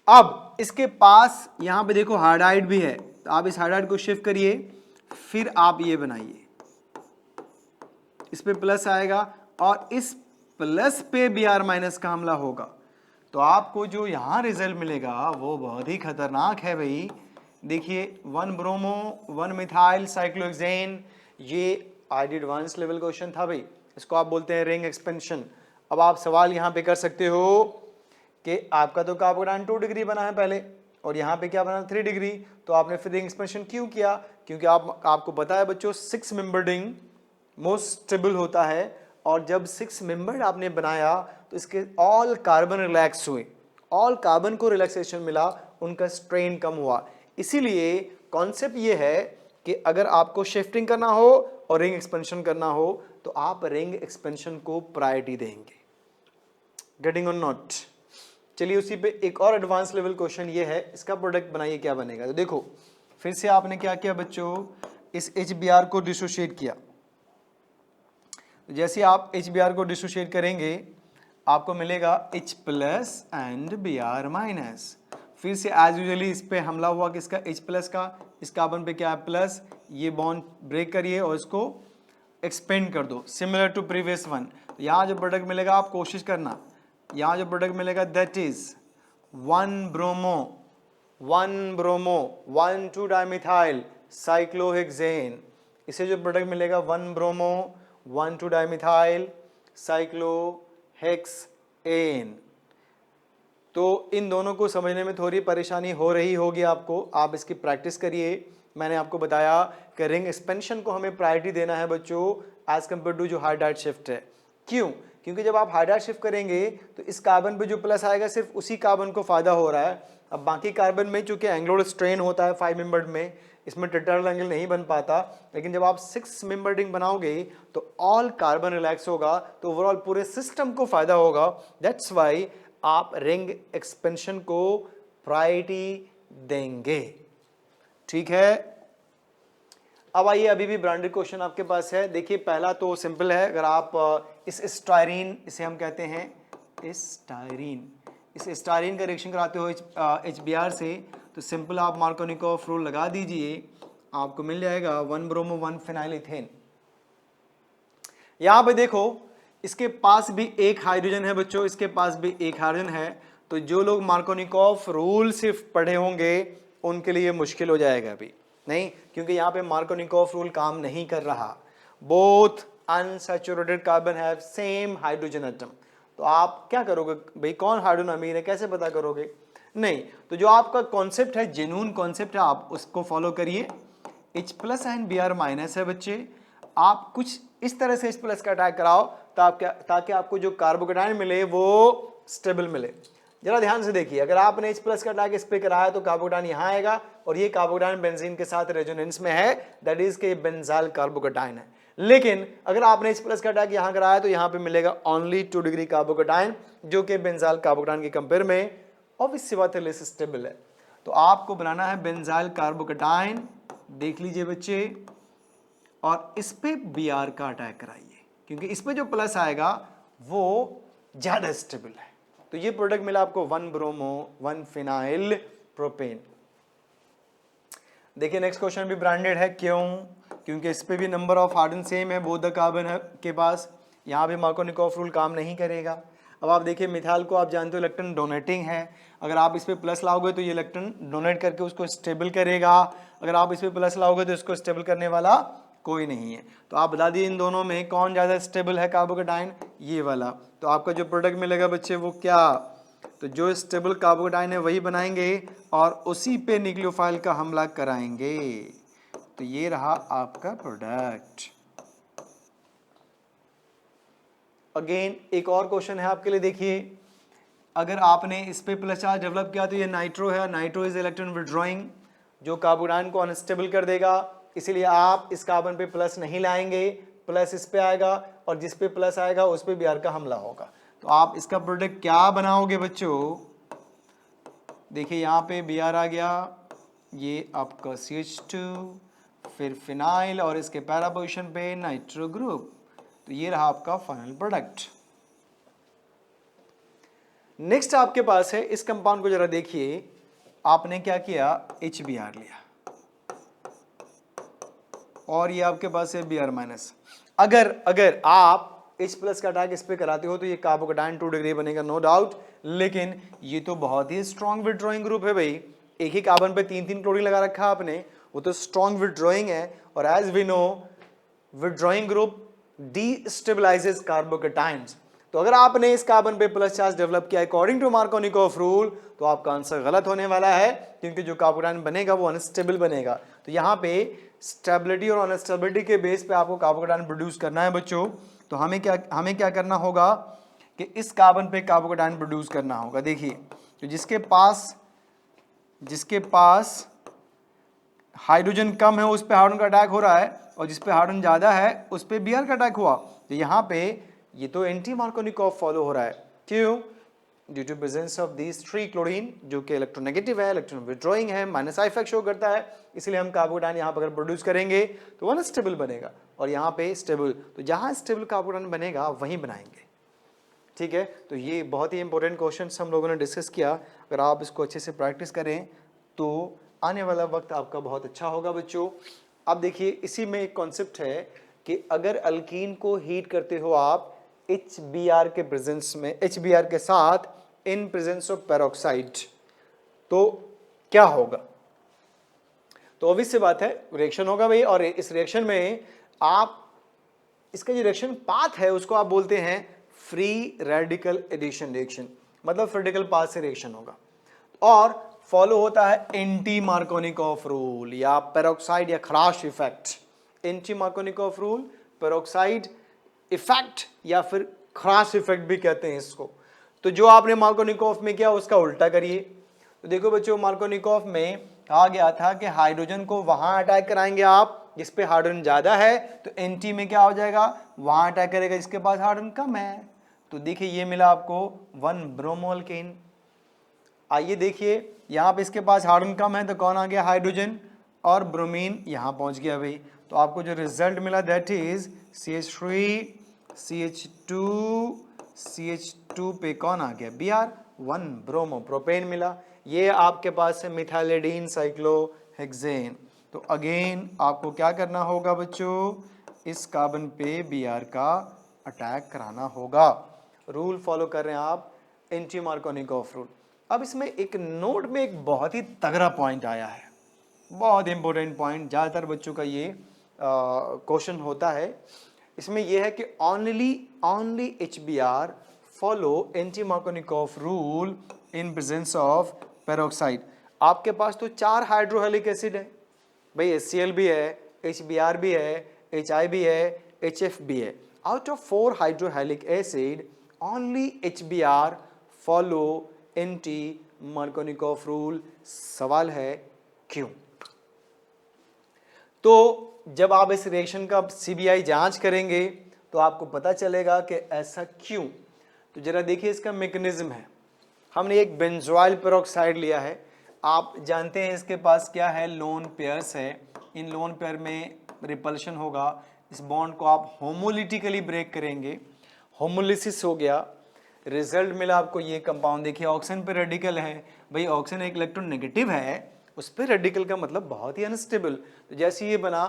अब इसके पास यहां पे देखो हाइड्राइड भी है, तो आप इस हाइड्राइड को शिफ्ट करिए, फिर आप ये बनाइए, इस पे प्लस आएगा और इस प्लस पे Br माइनस का हमला होगा। तो आपको जो यहां रिजल्ट मिलेगा वो बहुत ही खतरनाक है भाई। देखिए 1 ब्रोमो 1 मिथाइल साइक्लोहेक्सेन, ये आईडी एडवांस लेवल क्वेश्चन था भाई, इसको आप बोलते हैं रिंग एक्सपेंशन। अब आप सवाल यहां पे कर सकते हो कि आपका तो कार्बोकेटाइन 2 डिग्री बना है पहले और यहाँ पे क्या बना 3 डिग्री, तो आपने फिर रिंग एक्सपेंशन क्यों किया? क्योंकि आपको पता है बच्चों 6 मेंबर्ड रिंग मोस्ट स्टेबल होता है, और जब 6 मेंबर्ड आपने बनाया तो इसके ऑल कार्बन रिलैक्स हुए, ऑल कार्बन को रिलैक्सेशन मिला, उनका स्ट्रेन कम हुआ। इसीलिए कॉन्सेप्ट ये है कि अगर आपको शिफ्टिंग करना हो और रिंग एक्सपेंशन करना हो तो आप रिंग एक्सपेंशन को प्रायोरिटी देंगे। गेटिंग और नॉट? चलिए उसी पे एक और एडवांस लेवल क्वेश्चन ये है, इसका प्रोडक्ट बनाइए क्या बनेगा। तो देखो फिर से आपने क्या किया बच्चों, इस HBr को डिसोशिएट किया। जैसे आप HBr को डिसोशिएट करेंगे आपको मिलेगा H plus and Br minus. फिर से एज यूजुअली इस पे हमला हुआ किसका, H प्लस का, इस कार्बन पे क्या है प्लस, ये बॉन्ड ब्रेक करिए और इसको एक्सपेंड कर दो सिमिलर टू प्रीवियस वन। तो यहाँ जो प्रोडक्ट मिलेगा आप कोशिश करना, यहाँ जो प्रोडक्ट मिलेगा that is 1 bromo 1 2 dimethyl cyclohexane. इसे जो प्रोडक्ट मिलेगा 1 ब्रोमो 1 2 डाइमिथाइल साइक्लोहेक्सेन। तो इन दोनों को समझने में थोड़ी परेशानी हो रही होगी आपको, आप इसकी प्रैक्टिस करिए। मैंने आपको बताया कि रिंग एक्सपेंशन को हमें प्रायोरिटी देना है बच्चों एज कम्पेयर टू जो हाइड्राइड शिफ्ट है। क्यों? क्योंकि जब आप हाइड्राइड शिफ्ट करेंगे तो इस कार्बन पे जो प्लस आएगा सिर्फ उसी कार्बन को फायदा हो रहा है। अब बाकी कार्बन में चूंकि एंग्लोड स्ट्रेन होता है 5 मेंबर्ड में, इसमें टेट्राहेड्रल एंगल नहीं बन पाता, लेकिन जब आप 6 मेंबर्ड रिंग बनाओगे तो ऑल कार्बन रिलैक्स होगा, तो ओवरऑल पूरे सिस्टम को फायदा होगा। दैट्स वाई आप रिंग एक्सपेंशन को प्रायोरिटी देंगे। ठीक है, अब आइए अभी भी ब्रांडेड क्वेश्चन आपके पास है। देखिए पहला तो सिंपल है, अगर आप इस स्टायरीन, इसे हम कहते हैं स्टायरीन, इस स्टायरीन का रिएक्शन कराते हो HBr से, तो सिंपल आप मार्कोनिकोव रूल लगा दीजिए, आपको मिल जाएगा 1 ब्रोमो 1 फिनाइल इथेन। यहां पे देखो इसके पास भी एक हाइड्रोजन है बच्चों, इसके पास भी एक हाइड्रोजन है, तो जो लोग मार्कोनिकोव रूल सिर्फ पढ़े होंगे उनके लिए मुश्किल हो जाएगा अभी नहीं, क्योंकि यहाँ पे मार्कोनिकोव रूल काम नहीं कर रहा। Both unsaturated carbon have same hydrogen atom. तो आप क्या करोगे भाई, कौन हाइड्रोजन अमीर है कैसे पता करोगे? नहीं, तो जो आपका कॉन्सेप्ट है, जेन्युइन कॉन्सेप्ट है, आप उसको फॉलो करिए। H plus and Br minus है बच्चे, आप कुछ इस तरह से H प्लस का अटैक कराओ ताकि आपको जो कार्बोकेटाइन मिले वो स्टेबल मिले। जरा ध्यान से देखिए, अगर आपने H प्लस का अटैक इस पे कराया तो कार्बोकेटाइन यहाँ आएगा और ये कार्बोकेटाइन बेंजीन के साथ रेजोनेंस में है, दैट इज के बेंजाइल कार्बोकेटाइन है। लेकिन अगर आपने H प्लस का अटैक यहाँ कराया तो यहाँ पे मिलेगा ओनली 2 डिग्री कार्बोकेटाइन, जो कि बेंजाइल कार्बोकेटाइन के कंपेयर में ऑब्वियस सी बात है लेस स्टेबल है। तो आपको बनाना है बेंजाइल कार्बोकेटाइन, देख लीजिए बच्चे, और इस पे Br का अटैक कराइए, क्योंकि इस पे जो प्लस आएगा वो ज्यादा स्टेबल है। तो ये प्रोडक्ट मिला आपको 1 ब्रोमो 1 फिनाइल प्रोपेन। देखिए नेक्स्ट क्वेश्चन भी ब्रांडेड है, क्यों? क्योंकि इस पे भी नंबर ऑफ हाइड्रोजन सेम है बोथ द कार्बन के पास, यहाँ भी मार्कोनिकॉफ रूल काम नहीं करेगा। अब आप देखिए मिथाइल को आप जानते हो इलेक्ट्रॉन डोनेटिंग है, अगर आप इस पे प्लस लाओगे तो ये इलेक्ट्रॉन डोनेट करके उसको स्टेबल करेगा, अगर आप इस पे प्लस लाओगे तो इसको स्टेबल करने वाला कोई नहीं है। तो आप बता दिए इन दोनों में कौन ज़्यादा स्टेबल है कार्बोकेटाइन, ये वाला। तो आपका जो प्रोडक्ट मिलेगा बच्चे वो क्या, तो जो स्टेबल कार्बोकेटाइन है वही बनाएंगे और उसी पे न्यूक्लियोफाइल का हमला कराएंगे। तो ये रहा आपका प्रोडक्ट। अगेन एक और क्वेश्चन है आपके लिए, देखिए अगर आपने इस पे प्लस चार्ज डेवलप किया तो ये नाइट्रो है, नाइट्रो इज इलेक्ट्रॉन विड्रॉइंग जो कार्बोकेटाइन को अनस्टेबल कर देगा, इसलिए आप इस कार्बन पे प्लस नहीं लाएंगे, प्लस इस पे आएगा और जिस पे प्लस आएगा उस पे Br का हमला होगा। तो आप इसका प्रोडक्ट क्या बनाओगे बच्चों, देखिए यहाँ पे Br आ गया, ये आपका CH2, फिर फिनाइल और इसके पैरा पोजीशन पे नाइट्रो ग्रुप। तो ये रहा आपका फाइनल प्रोडक्ट। नेक्स्ट आपके पास है, इस कंपाउंड को जरा देखिए, आपने क्या किया, HBr लिया और ये आपके पास है Br माइनस। अगर आप H+ का अटैक इस पे कराते हो तो ये कार्बोकेटाइन 2 डिग्री बनेगा, नो डाउट, लेकिन ये तो बहुत ही स्ट्रॉन्ग विड्रॉइंग ग्रुप है भाई, एक ही कार्बन पे 3-3 क्लोरीन लगा रखा आपने, वो तो स्ट्रॉन्ग विड्रॉइंग है। और as we know withdrawing group destabilizes carbocations. तो अगर आपने इस कार्बन पे प्लस चार्ज डेवलप किया अकॉर्डिंग टू मार्कोनिकॉफ रूल, तो आपका आंसर गलत होने वाला है, क्योंकि जो कार्बोकेटाइन बनेगा वो अनस्टेबल बनेगा। तो यहाँ पे स्टेबिलिटी और अनस्टेबिलिटी के बेस पे आपको कार्बोकेटाइन प्रोड्यूस करना है बच्चों। तो हमें क्या करना होगा कि इस कार्बन पे कार्बोकेटाइन प्रोड्यूस करना होगा। देखिए तो जिसके पास हाइड्रोजन कम है उस पे हाइड्रोजन का अटैक हो रहा है, और जिस पे हाइड्रोजन ज्यादा है उस पे Br का अटैक हुआ। तो यहाँ पे ये तो एंटी मार्कोनिकॉफ फॉलो हो रहा है, क्यों? Due to presence of these 3 chlorine जो कि इलेक्ट्रोनेगेटिव है, इलेक्ट्रॉन विड्रॉइंग है, माइनस आई इफेक्ट शो करता है, इसलिए हम कार्बोकेटाइन यहाँ पर अगर प्रोड्यूस करेंगे तो अनस्टेबल बनेगा और यहाँ पे स्टेबल। तो जहाँ स्टेबल कार्बोकेटाइन बनेगा वहीं बनाएंगे, ठीक है। तो ये बहुत ही इंपॉर्टेंट क्वेश्चन हम लोगों ने डिस्कस किया, अगर आप इसको अच्छे से प्रैक्टिस करें तो आने वाला वक्त आपका बहुत अच्छा होगा बच्चों। अब देखिए इसी में एक कॉन्सेप्ट है कि अगर अल्कीन को हीट करते हो आप HBr के प्रेजेंस में, HBr के साथ इन प्रेजेंस ऑफ पेरोक्साइड, तो क्या होगा? तो ऑब्वियस सी बात है रिएक्शन होगा भाई, और इस रिएक्शन में आप इसका जो रिएक्शन पाथ है उसको आप बोलते हैं फ्री रेडिकल एडिशन रिएक्शन, मतलब फ्री रेडिकल पाथ से रिएक्शन होगा और फॉलो होता है एंटी मार्कोनिकॉफ रूल या पेरोक्साइड या खराश effect. Anti Markovnikov rule, peroxide effect या फिर खराश इफेक्ट भी कहते हैं इसको। तो जो आपने मार्कोनिकॉफ में किया उसका उल्टा करिए। तो देखो बच्चों मार्कोनिकॉफ में कहा गया था कि हाइड्रोजन को वहां अटैक कराएंगे आप जिस पे हाइड्रोजन ज्यादा है, तो एंटी में क्या हो जाएगा, वहां अटैक करेगा जिसके पास हाइड्रोजन कम है। तो देखिए ये मिला आपको 1 ब्रोमो अल्केन। आइए देखिए यहाँ पे इसके पास हाइड्रोजन कम है तो कौन आ गया, हाइड्रोजन, और ब्रोमीन यहाँ पहुँच गया भाई। तो आपको जो रिजल्ट मिला दैट इज CH3 CH2 पे कौन आ गया, Br, 1 ब्रोमो प्रोपेन मिला। ये आपके पास है मिथाइलेडीन साइक्लोहेक्सेन। तो अगेन आपको क्या करना होगा बच्चों, इस कार्बन पे Br का अटैक कराना होगा। रूल फॉलो कर रहे हैं आप, एंटी मार्कोनिकॉफ रूल। अब इसमें एक नोट में एक बहुत ही तगड़ा पॉइंट आया है, बहुत इंपॉर्टेंट पॉइंट, ज़्यादातर बच्चों का ये क्वेश्चन होता है। इसमें यह है कि only HBr follow anti Markovnikov rule in presence of peroxide. आपके पास तो 4 हाइड्रोहेलिक एसिड है भाई, HCl भी है, HBr भी है, HI भी है, HF भी है। Out of 4 hydrohalic acid only HBr follow anti Markovnikov rule. सवाल है क्यों? तो जब आप इस रिएक्शन का CBI जांच करेंगे तो आपको पता चलेगा कि ऐसा क्यों। तो जरा देखिए इसका मैकेनिज्म है। हमने एक बेंजोइल पेरोक्साइड लिया है, आप जानते हैं इसके पास क्या है, लोन पेयर्स है। इन लोन पेयर में रिपल्शन होगा, इस बॉन्ड को आप होमोलिटिकली ब्रेक करेंगे, होमोलिसिस हो गया, रिजल्ट मिला आपको ये कंपाउंड। देखिए ऑक्सीजन पे रेडिकल है भाई, ऑक्सीजन एक इलेक्ट्रॉन नेगेटिव है उस पर रेडिकल का मतलब बहुत ही अनस्टेबल। तो जैसे ये बना,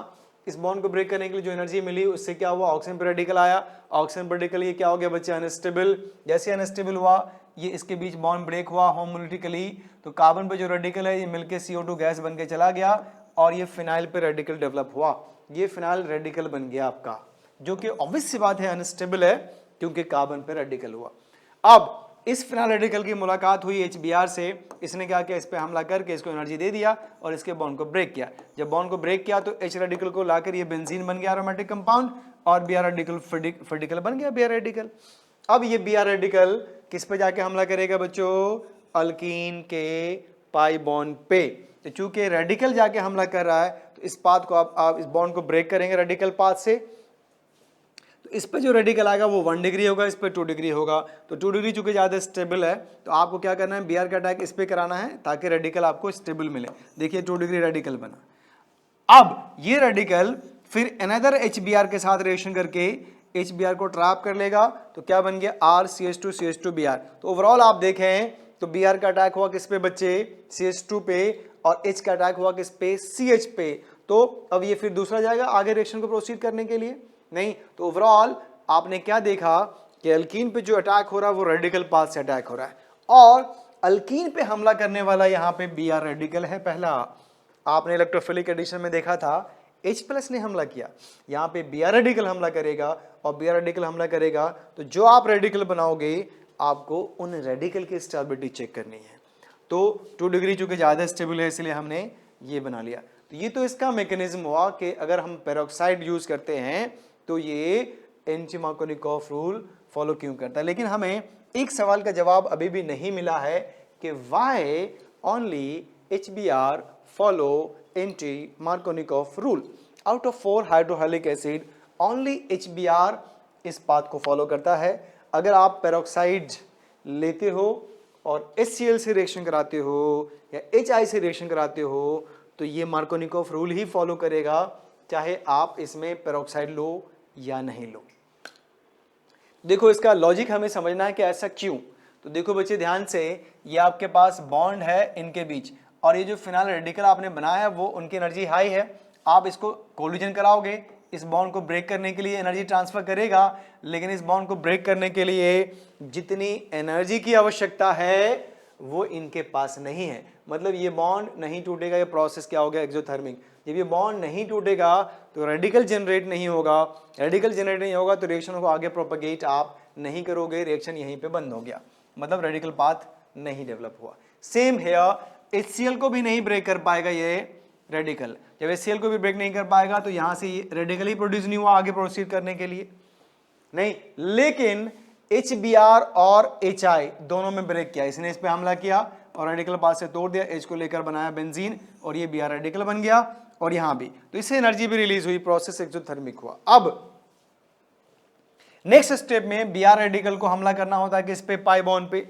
इस बॉन्ड को ब्रेक करने के लिए जो एनर्जी मिली उससे क्या हुआ, ऑक्सीजन पर रेडिकल आया, ऑक्सीजन पर रेडिकल ये क्या हो गया बच्चे, अनस्टेबल। जैसे अनस्टेबल हुआ, ये इसके बीच बॉन्ड ब्रेक हुआ होमोलिटिकली, तो कार्बन पे जो रेडिकल है ये मिलके CO2 गैस बन के चला गया और ये फिनाइल पे रेडिकल डेवलप हुआ, ये फिनाइल रेडिकल बन गया आपका, जो कि ऑब्वियस सी बात है अनस्टेबल है क्योंकि कार्बन पे रेडिकल हुआ। अब इस फिनाइल रेडिकल की मुलाकात हुई HBr से, इसने क्या किया, इस पे हमला करके इसको एनर्जी दे दिया और इसके बॉन्ड को ब्रेक किया। जब बॉन्ड को ब्रेक किया तो H रेडिकल को लाकर ये बेंजीन बन गया एरोमेटिक कंपाउंड और Br रेडिकल रेडिकल बन गया Br रेडिकल। अब ये Br रेडिकल किस पे जाके हमला करेगा बच्चों, अल्कीन के पाई बॉन्ड पे। तो चूंकि रेडिकल जाके हमला कर रहा है तो इस पाथ को आप इस बॉन्ड को ब्रेक करेंगे रेडिकल पाथ से, तो इस पे जो रेडिकल आएगा वो 1 डिग्री होगा, इस पे 2 डिग्री होगा। तो 2 डिग्री चूंकि ज़्यादा स्टेबल है तो आपको क्या करना है, Br का अटैक इस पे कराना है ताकि रेडिकल आपको स्टेबल मिले। देखिए 2 डिग्री रेडिकल बना। अब ये रेडिकल फिर अनदर HBr के साथ रिएक्शन करके HBr को ट्रैप कर लेगा, तो क्या बन गया RCH2CH2Br। तो ओवरऑल आप देखें तो Br का अटैक हुआ किस पे बच्चे, CH2 पे, और H का अटैक हुआ किस पे, CH पे। तो अब ये फिर दूसरा जाएगा आगे रिएक्शन को प्रोसीड करने के लिए नहीं। तो ओवरऑल आपने क्या देखा कि अल्कीन पे जो अटैक हो रहा है वो रेडिकल पाथ से अटैक हो रहा है, और अल्कीन पे हमला करने वाला यहाँ पे Br रेडिकल है पहला। आपने इलेक्ट्रोफिलिक एडिशन में देखा था H+ ने हमला किया, यहाँ पे Br रेडिकल हमला करेगा, और Br रेडिकल हमला करेगा तो जो आप रेडिकल बनाओगे आपको उन रेडिकल की स्टेबिलिटी चेक करनी है। तो 2 डिग्री चूंकि ज़्यादा स्टेबल है इसलिए हमने ये बना लिया। तो ये तो इसका मैकेनिज्म हुआ कि अगर हम पेरोक्साइड यूज करते हैं तो ये एंटी-मार्कोनिकॉफ रूल फॉलो क्यों करता है। लेकिन हमें एक सवाल का जवाब अभी भी नहीं मिला है कि why only HBr follow anti-Markovnikov rule. Out of 4 hydrochloric acid only HBr इस पाथ को फॉलो करता है। अगर आप पेरोक्साइड लेते हो और HCl से रिएक्शन कराते हो या HI से रिएक्शन कराते हो तो ये मार्कोनिकॉफ रूल ही फॉलो करेगा, चाहे आप इसमें पेरोक्साइड लो या नहीं लो। देखो इसका लॉजिक हमें समझना है कि ऐसा क्यों। तो देखो बच्चे ध्यान से, ये आपके पास बॉन्ड है इनके बीच, और ये जो फिनाइल रेडिकल आपने बनाया है वो उनकी एनर्जी हाई है। आप इसको कोलिजन कराओगे, इस बॉन्ड को ब्रेक करने के लिए एनर्जी ट्रांसफर करेगा, लेकिन इस बॉन्ड को ब्रेक करने के लिए जितनी एनर्जी की आवश्यकता है वो इनके पास नहीं है। मतलब ये बॉन्ड नहीं टूटेगा, ये प्रोसेस क्या हो गया, एक्सोथर्मिक। जब ये बॉन्ड नहीं टूटेगा तो रेडिकल जनरेट नहीं होगा, रेडिकल जनरेट नहीं होगा तो रिएक्शन को आगे प्रोपगेट आप नहीं करोगे, रिएक्शन यहीं पे बंद हो गया, मतलब रेडिकल पाथ नहीं डेवलप हुआ। सेम हेयर HCl को भी नहीं ब्रेक कर पाएगा ये रेडिकल। जब HCl को भी ब्रेक नहीं कर पाएगा तो यहाँ से रेडिकल ही प्रोड्यूस नहीं हुआ आगे प्रोसीड करने के लिए नहीं। लेकिन HBr और HI दोनों में ब्रेक किया, इसने इस पे हमला किया और रेडिकल पाथ से तोड़ दिया, H को लेकर बनाया बेंजीन और ये Br रेडिकल बन गया, और यहां भी तो इससे एनर्जी भी रिलीज हुई, प्रोसेस एक्सोथर्मिक हुआ। अब नेक्स्ट स्टेप में Br रेडिकल को हमला करना होता है कि इस पे पाई बॉन्ड पे,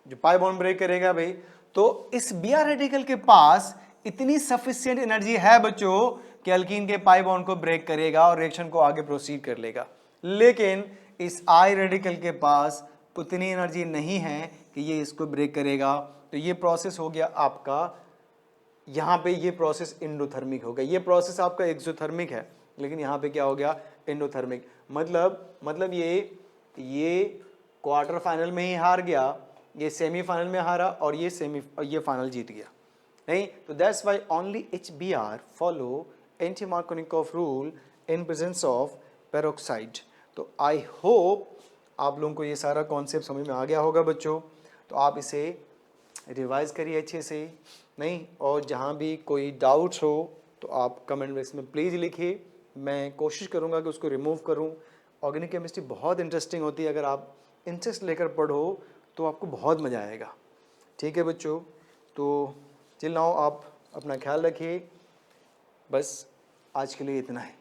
जो पाई बॉन्ड ब्रेक करेगा भाई, तो इस Br रेडिकल के पास इतनी सफिशिएंट एनर्जी है बच्चों कि अल्कीन के पाई बॉन्ड को ब्रेक करेगा और रिएक्शन को आगे प्रोसीड कर लेगा। लेकिन इस I रेडिकल के पास उतनी एनर्जी नहीं है कि ये इसको ब्रेक करेगा। तो ये प्रोसेस हो गया आपका, यहाँ पे ये प्रोसेस एंडोथर्मिक हो गया। ये प्रोसेस आपका एक्सोथर्मिक है, लेकिन यहाँ पे क्या हो गया, एंडोथर्मिक। मतलब ये क्वार्टर फाइनल में ही हार गया, ये सेमीफाइनल में हारा और ये फाइनल जीत गया नहीं। तो that's why only HBr follow anti-Markovnikov rule in presence of peroxide. तो आई होप आप लोगों को ये सारा कॉन्सेप्ट समझ में आ गया होगा बच्चों। तो आप इसे रिवाइज करिए अच्छे से नहीं, और जहाँ भी कोई डाउट्स हो तो आप कमेंट बॉक्स में प्लीज़ लिखिए, मैं कोशिश करूँगा कि उसको रिमूव करूँ। ऑर्गेनिक केमिस्ट्री बहुत इंटरेस्टिंग होती है, अगर आप इंटरेस्ट लेकर पढ़ो तो आपको बहुत मज़ा आएगा। ठीक है बच्चों, तो चिल नाउ आप अपना ख्याल रखिए। बस आज के लिए इतना है।